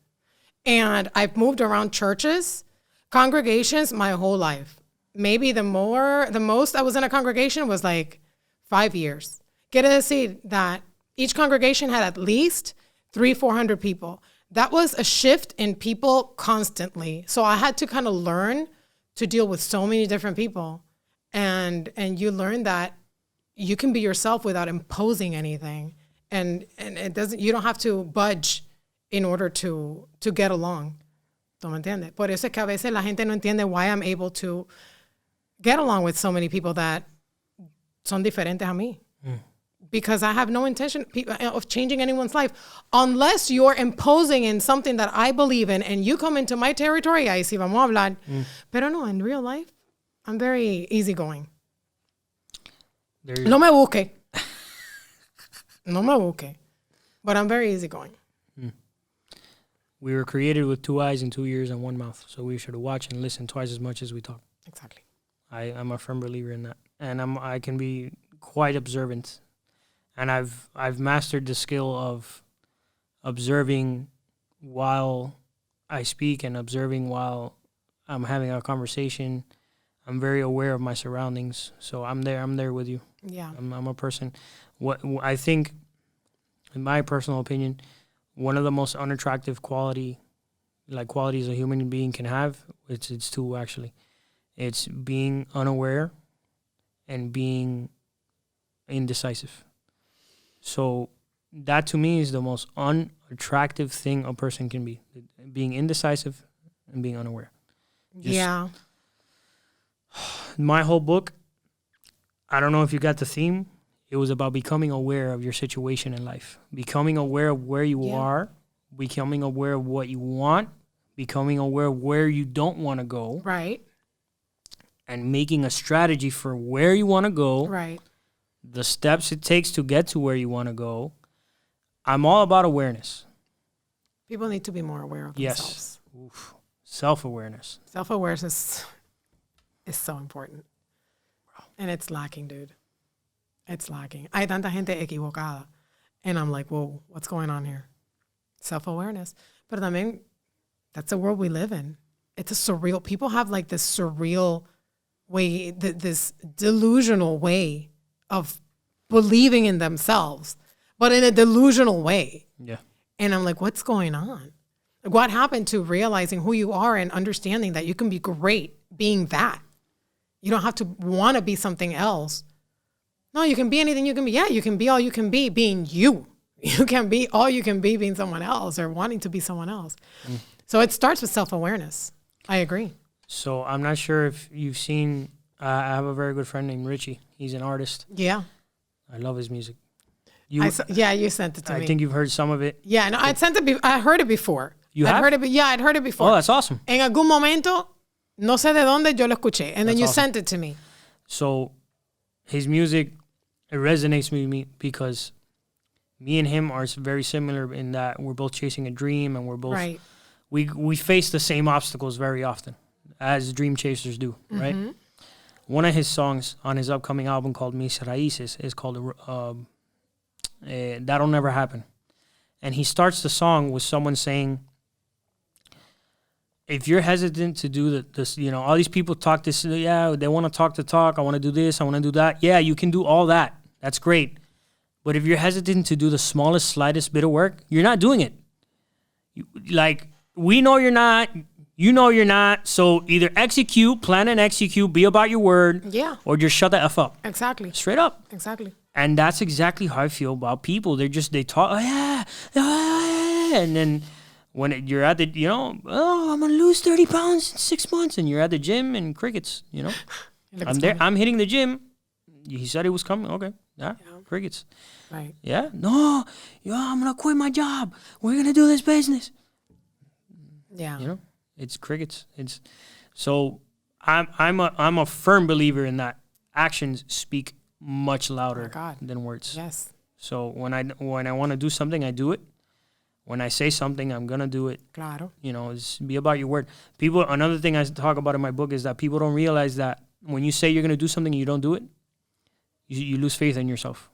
And I've moved around churches, congregations my whole life. Maybe the most I was in a congregation was like 5 years. Quiere decir that each congregation had at least 300-400 people. That was a shift in people constantly. So I had to kind of learn to deal with so many different people. And you learn that you can be yourself without imposing anything. And you don't have to budge in order to get along. ¿Tú me entiendes? Por eso es que a veces la gente no entiende why I'm able to get along with so many people that son diferentes a mí. Because I have no intention of changing anyone's life. Unless you're imposing in something that I believe in and you come into my territory, ahí sí vamos a hablar. Pero no, in real life, I'm very easygoing. No me busque. No me busque. But I'm very easygoing. We were created with 2 eyes and 2 ears and 1 mouth. So we should watch and listen twice as much as we talk. Exactly. I'm a firm believer in that. And I can be quite observant. And I've mastered the skill of observing while I speak and observing while I'm having a conversation. I'm very aware of my surroundings, so I'm there with you. Yeah, I'm a person. What I think, in my personal opinion, one of the most unattractive qualities a human being can have, it's two actually. It's being unaware and being indecisive. So that to me is the most unattractive thing a person can be, being indecisive and being unaware. Yeah. My whole book, I don't know if you got the theme. It was about becoming aware of your situation in life, becoming aware of where you are, becoming aware of what you want, becoming aware of where you don't want to go. Right. And making a strategy for where you want to go. Right. The steps it takes to get to where you want to go. I'm all about awareness. People need to be more aware of themselves. Yes. Oof. Self-awareness. Self-awareness is so important. And it's lacking, dude. It's lacking. Hay tanta gente equivocada. And I'm like, whoa, what's going on here? Self-awareness. But I mean, that's the world we live in. It's a surreal, people have like this surreal way, this delusional way of believing in themselves. but in a delusional way. Yeah. And I'm like, what's going on? Like, what happened to realizing who you are and understanding that you can be great being that? You don't have to want to be something else. No, you can be anything you can be. Yeah, you can be all you can be being you. You can be all you can be being someone else or wanting to be someone else. So it starts with self-awareness. I agree. So I'm not sure if you've seen, I have a very good friend named Richie. He's an artist. Yeah. I love his music. You sent it to me. I think you've heard some of it. Yeah, no, I heard it before. I'd heard it before. Oh, that's awesome. En algún momento, no sé de dónde, yo lo escuché. And then you sent it to me. So his music, it resonates with me because me and him are very similar in that we're both chasing a dream and we're both, right. we face the same obstacles very often, as dream chasers do, right? One of his songs on his upcoming album called Mis Raíces is called That'll Never Happen. And he starts the song with someone saying, if you're hesitant to do this, you know, all these people talk this, yeah, they want to talk the talk. I want to do this. I want to do that. Yeah, you can do all that. That's great. But if you're hesitant to do the smallest, slightest bit of work, you're not doing it. We know you're not. You know you're not. So either execute, plan and execute, be about your word. Yeah. Or just shut the F up. Exactly. Straight up. Exactly. And that's exactly how I feel about people. They talk, oh, yeah. And then when you're at the, you know, oh, I'm going to lose 30 pounds in 6 months. And you're at the gym and crickets, you know. I'm there. I'm hitting the gym. He said he was coming. Okay. Yeah. Crickets. Right. Yeah. No. Yeah, I'm going to quit my job. We're going to do this business. Yeah. You know, it's crickets. So I'm a firm believer in that actions speak much louder than words. Yes. So when I want to do something, I do it. When I say something, I'm going to do it. Claro. You know, it's be about your word. Another thing I talk about in my book is that people don't realize that when you say you're going to do something and you don't do it, you lose faith in yourself.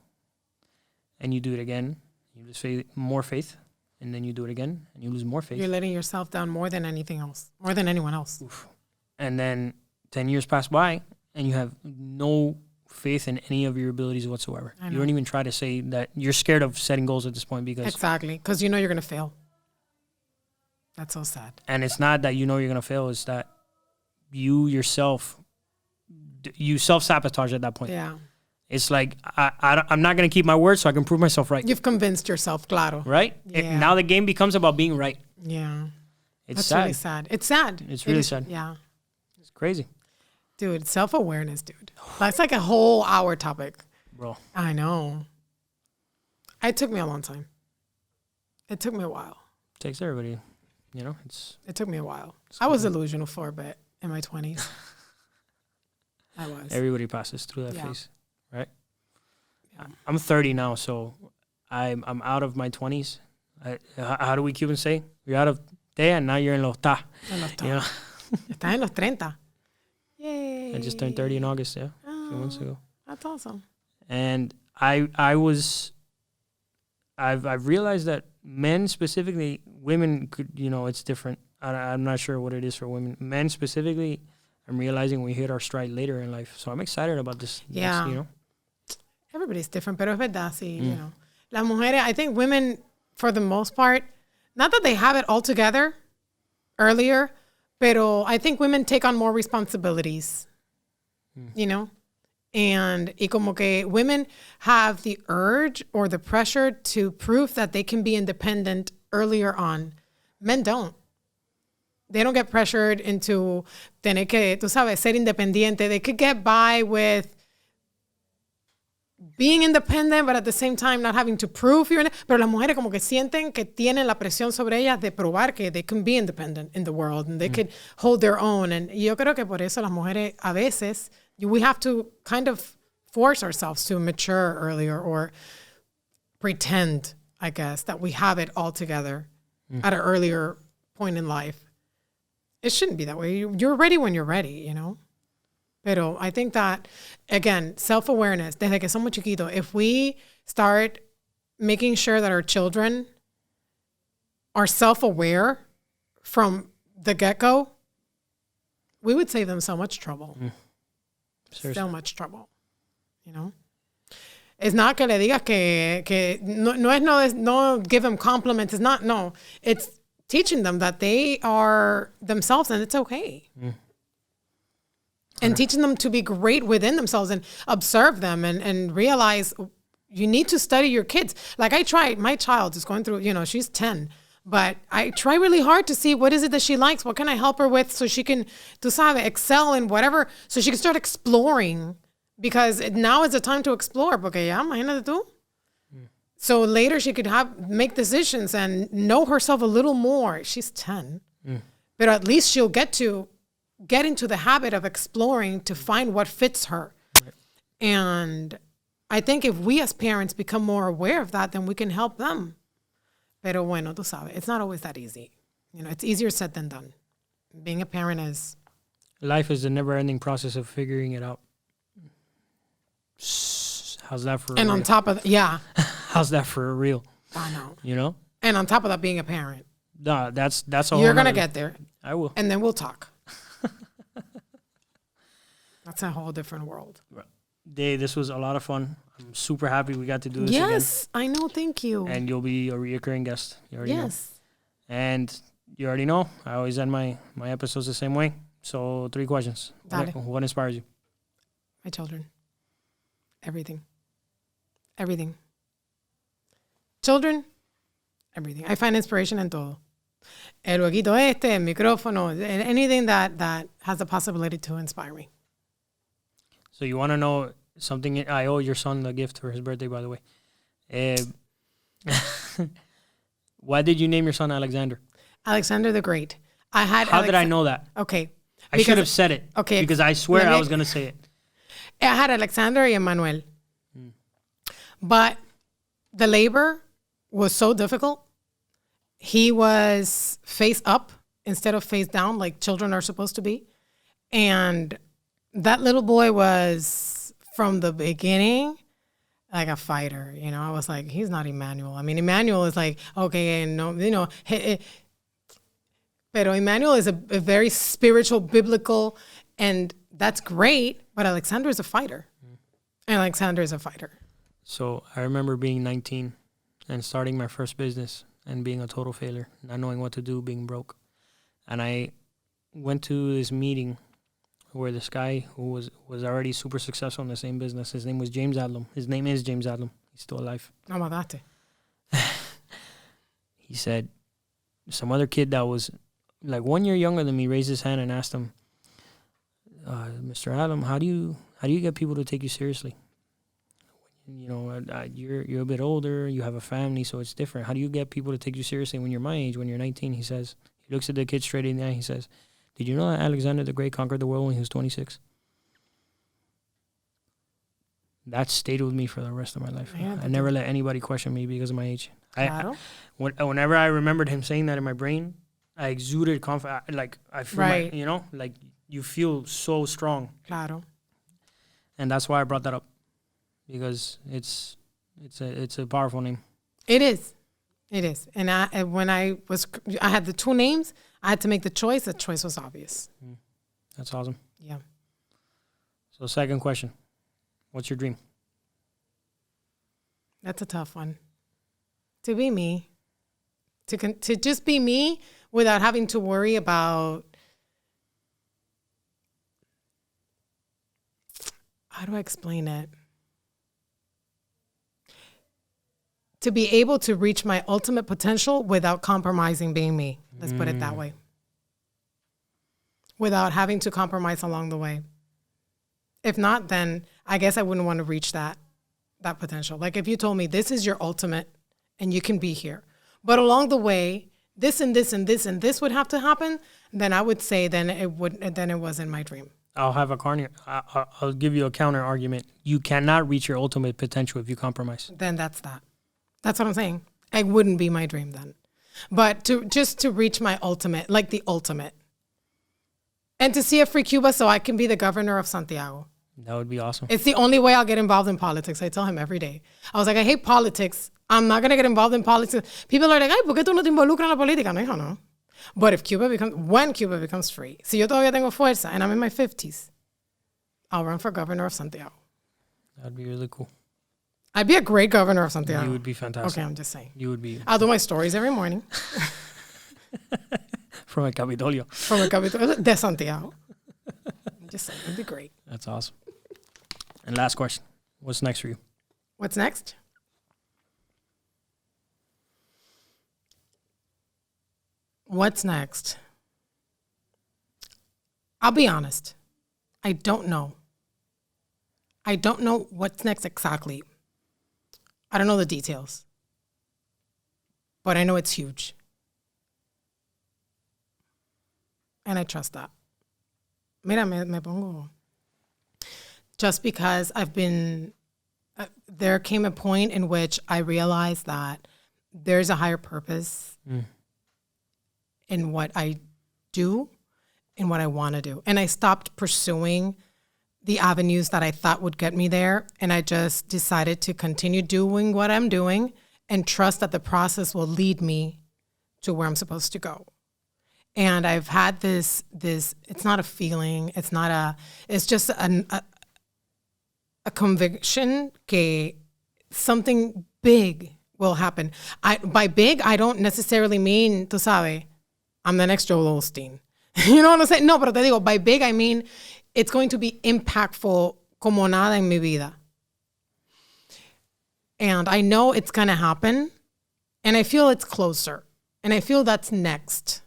And you do it again. You lose more faith. And then you do it again and you lose more faith. You're letting yourself down more than anything else, more than anyone else. Oof. And then 10 years pass by and you have no faith in any of your abilities whatsoever. You don't even try to say that you're scared of setting goals at this point because... Exactly, because you know you're going to fail. That's so sad. And it's not that you know you're going to fail, it's that you yourself, you self-sabotage at that point. Yeah. It's like, I'm not going to keep my word so I can prove myself right. You've convinced yourself, claro. Right? Yeah. Now the game becomes about being right. Yeah. That's sad. Really sad. It's sad. It's really sad. Yeah. It's crazy. Dude, self-awareness, dude. That's like a whole hour topic. Bro. I know. It took me a long time. It took me a while. It takes everybody, you know? It took me a while. I was delusional for a bit in my 20s. I was. Everybody passes through that phase, right? Yeah. I'm 30 now, so I'm out of my 20s. How do we Cubans say? You're out of te and now you're in los ta. You know? Estás en los 30. Yay. I just turned 30 in August, a few months ago. That's awesome. And I've realized that men specifically, women could, you know, it's different. I'm not sure what it is for women. Men specifically, I'm realizing we hit our stride later in life. So I'm excited about this. Yeah. You know? Everybody's different, pero es verdad, sí, you know. Las mujeres, I think women, for the most part, not that they have it all together earlier, pero I think women take on more responsibilities, you know? And y como que women have the urge or the pressure to prove that they can be independent earlier on. Men don't. They don't get pressured into tener que, tú sabes, ser independiente. They could get by with being independent, but at the same time not having to prove you're independent. Pero las mujeres como que sienten que tienen la presión sobre ellas de probar que they can be independent in the world and they could hold their own. And yo creo que por eso las mujeres a veces, we have to kind of force ourselves to mature earlier or pretend, I guess, that we have it all together at an earlier point in life. It shouldn't be that way. You're ready when you're ready, you know? Pero I think that, again, self-awareness, desde que somos chiquitos, if we start making sure that our children are self-aware from the get-go, we would save them so much trouble. Seriously. So much trouble, you know? It's not que le digas que no give them compliments. It's not, no. It's teaching them that they are themselves and it's okay. And teaching them to be great within themselves and observe them and realize you need to study your kids. Like I try, my child is going through, she's 10, but I try really hard to see what is it that she likes? What can I help her with so she can, tú sabes, excel in whatever, so she can start exploring. Because now is the time to explore. Porque ya, imagínate tú. So later she could make decisions and know herself a little more. She's 10. But at least she'll get into the habit of exploring to find what fits her. Right. And I think if we as parents become more aware of that, then we can help them. Pero bueno, tú sabes, it's not always that easy. It's easier said than done. Being a parent is... Life is a never-ending process of figuring it out. How's that for and real? On top of how's that for real? I know. And on top of that, being a parent. No, that's a You're gonna get there. I will. And then we'll talk. That's a whole different world. Day, this was a lot of fun. I'm super happy we got to do this again. Yes, I know. Thank you. And you'll be a reoccurring guest. You already know. And you already know, I always end my episodes the same way. So 3 questions. What inspires you? My children. Everything. Children, everything. I find inspiration in todo. El huequito el micrófono, anything that has the possibility to inspire me. So you want to know something? I owe your son the gift for his birthday, by the way. Why did you name your son Alexander? Alexander the Great. How did I know that? Okay. I should have said it. Okay. Because I swear I was going to say it. I had Alexander and Emmanuel. But the labor was so difficult. He was face up instead of face down like children are supposed to be. And that little boy was, from the beginning, like a fighter. I was like, he's not Emmanuel. I mean, Emmanuel is like, okay, no, pero Emmanuel is a very spiritual, biblical, and that's great, but Alexander is a fighter. And Alexander is a fighter. So I remember being 19 and starting my first business and being a total failure, not knowing what to do, being broke. And I went to this meeting where this guy who was already super successful in the same business, his name was James Adlam. His name is James Adlam. He's still alive. He said, some other kid that was like 1 year younger than me raised his hand and asked him, Mr. Adlam, how do you get people to take you seriously? You're a bit older, you have a family, so it's different. How do you get people to take you seriously when you're my age, when you're 19? He says, he looks at the kid straight in the eye, he says, did you know that Alexander the Great conquered the world when he was 26? That stayed with me for the rest of my life. I never let anybody question me because of my age. Whenever I remembered him saying that in my brain, I exuded confidence. Like I feel, right. Like you feel so strong. Claro. And that's why I brought that up, because it's a powerful name. It is. And when I had the 2 names, I had to make the choice. The choice was obvious. That's awesome. Yeah. So second question, what's your dream? That's a tough one. To be me. To just be me without having to worry about, how do I explain it? To be able to reach my ultimate potential without compromising being me. Let's put it that way. Without having to compromise along the way. If not, then I guess I wouldn't want to reach that potential. Like if you told me this is your ultimate and you can be here, but along the way, this and this and this and this would have to happen, then I would say then it wasn't my dream. I'll give you a counter argument. You cannot reach your ultimate potential if you compromise. Then that's that. That's what I'm saying. It wouldn't be my dream then. But to reach my ultimate, like the ultimate. And to see a free Cuba so I can be the governor of Santiago. That would be awesome. It's the only way I'll get involved in politics. I tell him every day. I was like, I hate politics. I'm not going to get involved in politics. People are like, ay, ¿por qué tú no te involucras en la política? No, hijo, no. But when Cuba becomes free, si yo todavía tengo fuerza and I'm in my 50s, I'll run for governor of Santiago. That'd be really cool. I'd be a great governor of Santiago. You would be fantastic. Okay, I'm just saying. You would be. I'll do my stories every morning. From el Capitolio. From el Capitolio de Santiago. I'm just saying, it'd be great. That's awesome. And last question. What's next for you? What's next? What's next? I'll be honest. I don't know. I don't know what's next exactly. I don't know the details. But I know it's huge. And I trust that. Mira, me pongo. Just because I've been, there came a point in which I realized that there's a higher purpose in what I do, in what I want to do. And I stopped pursuing the avenues that I thought would get me there. And I just decided to continue doing what I'm doing and trust that the process will lead me to where I'm supposed to go. And I've had this, it's not a feeling, it's just a conviction que something big will happen. By big, I don't necessarily mean, tú sabes, I'm the next Joel Osteen. You know what I'm saying? No, pero te digo, by big, I mean, it's going to be impactful como nada en mi vida. And I know it's going to happen. And I feel it's closer. And I feel that's next.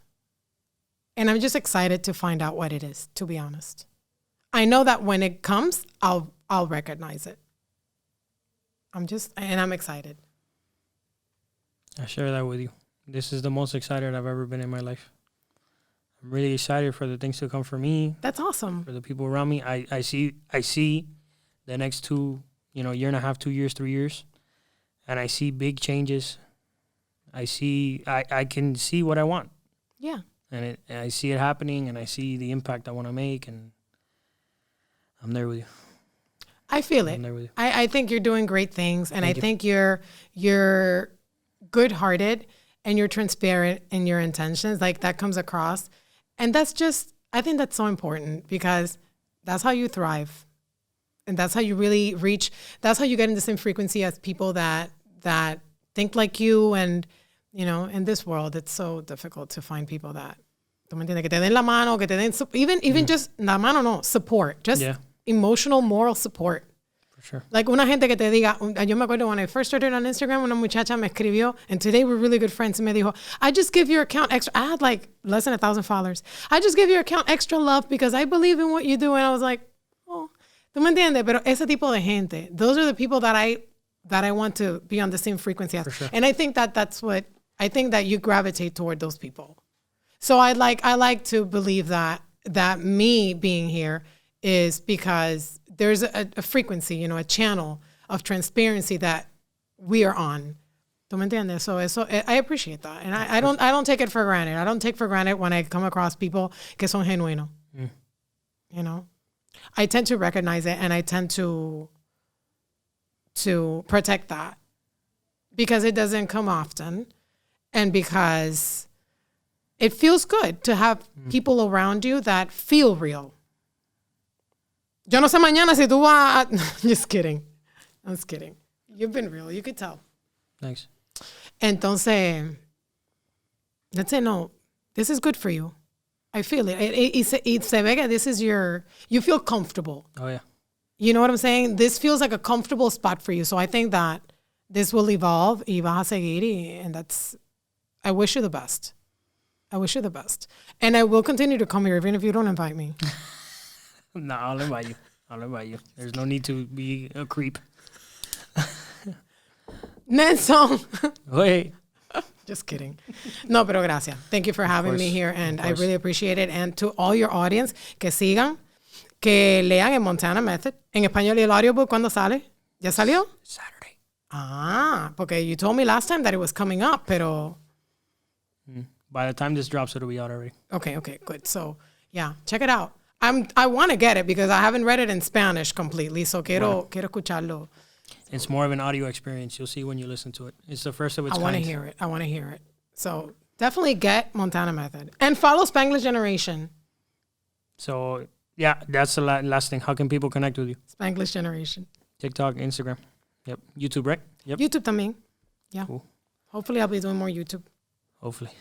And I'm just excited to find out what it is, to be honest. I know that when it comes, I'll recognize it. I'm excited. I share that with you. This is the most excited I've ever been in my life. I'm really excited for the things to come for me. That's awesome. For the people around me. I see the next year and a half, 2 years, 3 years. And I see big changes. I can see what I want. Yeah. And I see it happening, and I see the impact I want to make, and I'm there with you. I feel it. I'm there with you. I think you're doing great things, and Thank you. think you're good-hearted, and you're transparent in your intentions. Like, that comes across. And I think that's so important, because that's how you thrive. And that's how you really that's how you get in the same frequency as people that think like you. And, you know, in this world, it's so difficult to find people that, tú me entiendes, que te den la mano, que te den, even just, la mano no, support, just emotional, moral support. For sure. Like una gente que te diga, yo me acuerdo when I first started on Instagram, una muchacha me escribió, and today we're really good friends, and me dijo, I just give your account extra, I had like less than 1,000 followers. I just give your account extra love because I believe in what you do. And I was like, oh, tú me entiendes, pero ese tipo de gente, those are the people that I want to be on the same frequency as. For sure. And I think I think that you gravitate toward those people. So I like to believe that me being here is because there's a frequency, you know, a channel of transparency that we are on. ¿Tú me entiendes? So I appreciate that. And I don't take it for granted. I don't take for granted when I come across people que son genuinos. You know? I tend to recognize it, and I tend to protect that because it doesn't come often, and because it feels good to have people around you that feel real. Yo no sé mañana si tú vas Just kidding. I'm just kidding. You've been real. You could tell. Thanks. Entonces, let's say, no, this is good for you. I feel it. Y se ve que this is you feel comfortable. Oh, yeah. You know what I'm saying? This feels like a comfortable spot for you. So I think that this will evolve y vas a seguir. And I wish you the best. I wish you the best. And I will continue to come here even if you don't invite me. No, I'll invite you. There's no need to be a creep. Nelson. Wait. Just kidding. No, pero gracias. Thank you for having me here. And I really appreciate it. And to all your audience, que sigan, que lean en Montana Method. En español, y el audiobook, ¿cuándo sale? ¿Ya salió? Saturday. Porque you told me last time that it was coming up, pero... By the time this drops, it'll be out already. Okay, good. So, yeah, check it out. I want to get it because I haven't read it in Spanish completely, so quiero escucharlo. It's more of an audio experience. You'll see when you listen to it. It's the first of its kind. I want to hear it. So definitely get Montana Method. And follow Spanglish Generation. So, yeah, that's the last thing. How can people connect with you? Spanglish Generation. TikTok, Instagram. Yep. YouTube, right? Yep. YouTube también. Yeah. Cool. Hopefully I'll be doing more YouTube. Hopefully.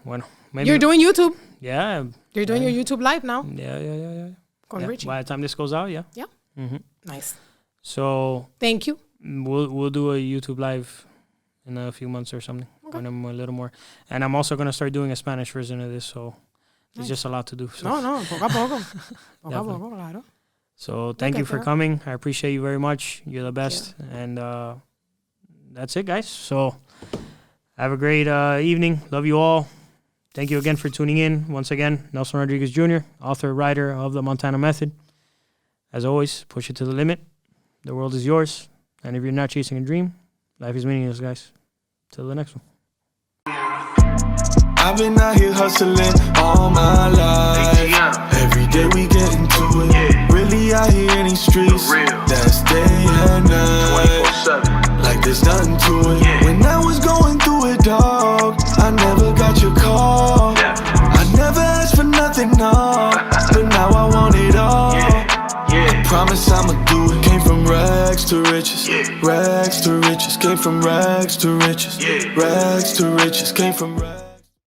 Bueno. Maybe. You're doing YouTube. Yeah. You're doing your YouTube live now. Yeah. Con Richie. By the time this goes out, yeah. Yeah. Mm-hmm. Nice. So Thank you. we'll do a YouTube live in a few months or something. Okay. When I'm a little more. And I'm also going to start doing a Spanish version of this, so Nice. it's just a lot to do. So. No, poco a poco. Poco a poco, claro. So thank you for coming. I appreciate you very much. You're the best. Yeah. And that's it, guys. So have a great evening. Love you all. Thank you again for tuning in. Once again, Nelson Rodriguez Jr., author, writer of The Montana Method. As always, push it to the limit. The world is yours. And if you're not chasing a dream, life is meaningless, guys. Till the next one. I've been out here hustling all my life. Every day we get into it. Really out here in these streets. That's day and night. Like there's nothing to it. When I was going through it, dog, I never got your call. I never asked for nothing, no. But now I want it all. Promise I'ma do it. Came from rags to riches. Rags to riches. Came from rags to riches. Rags to riches. Came from rags.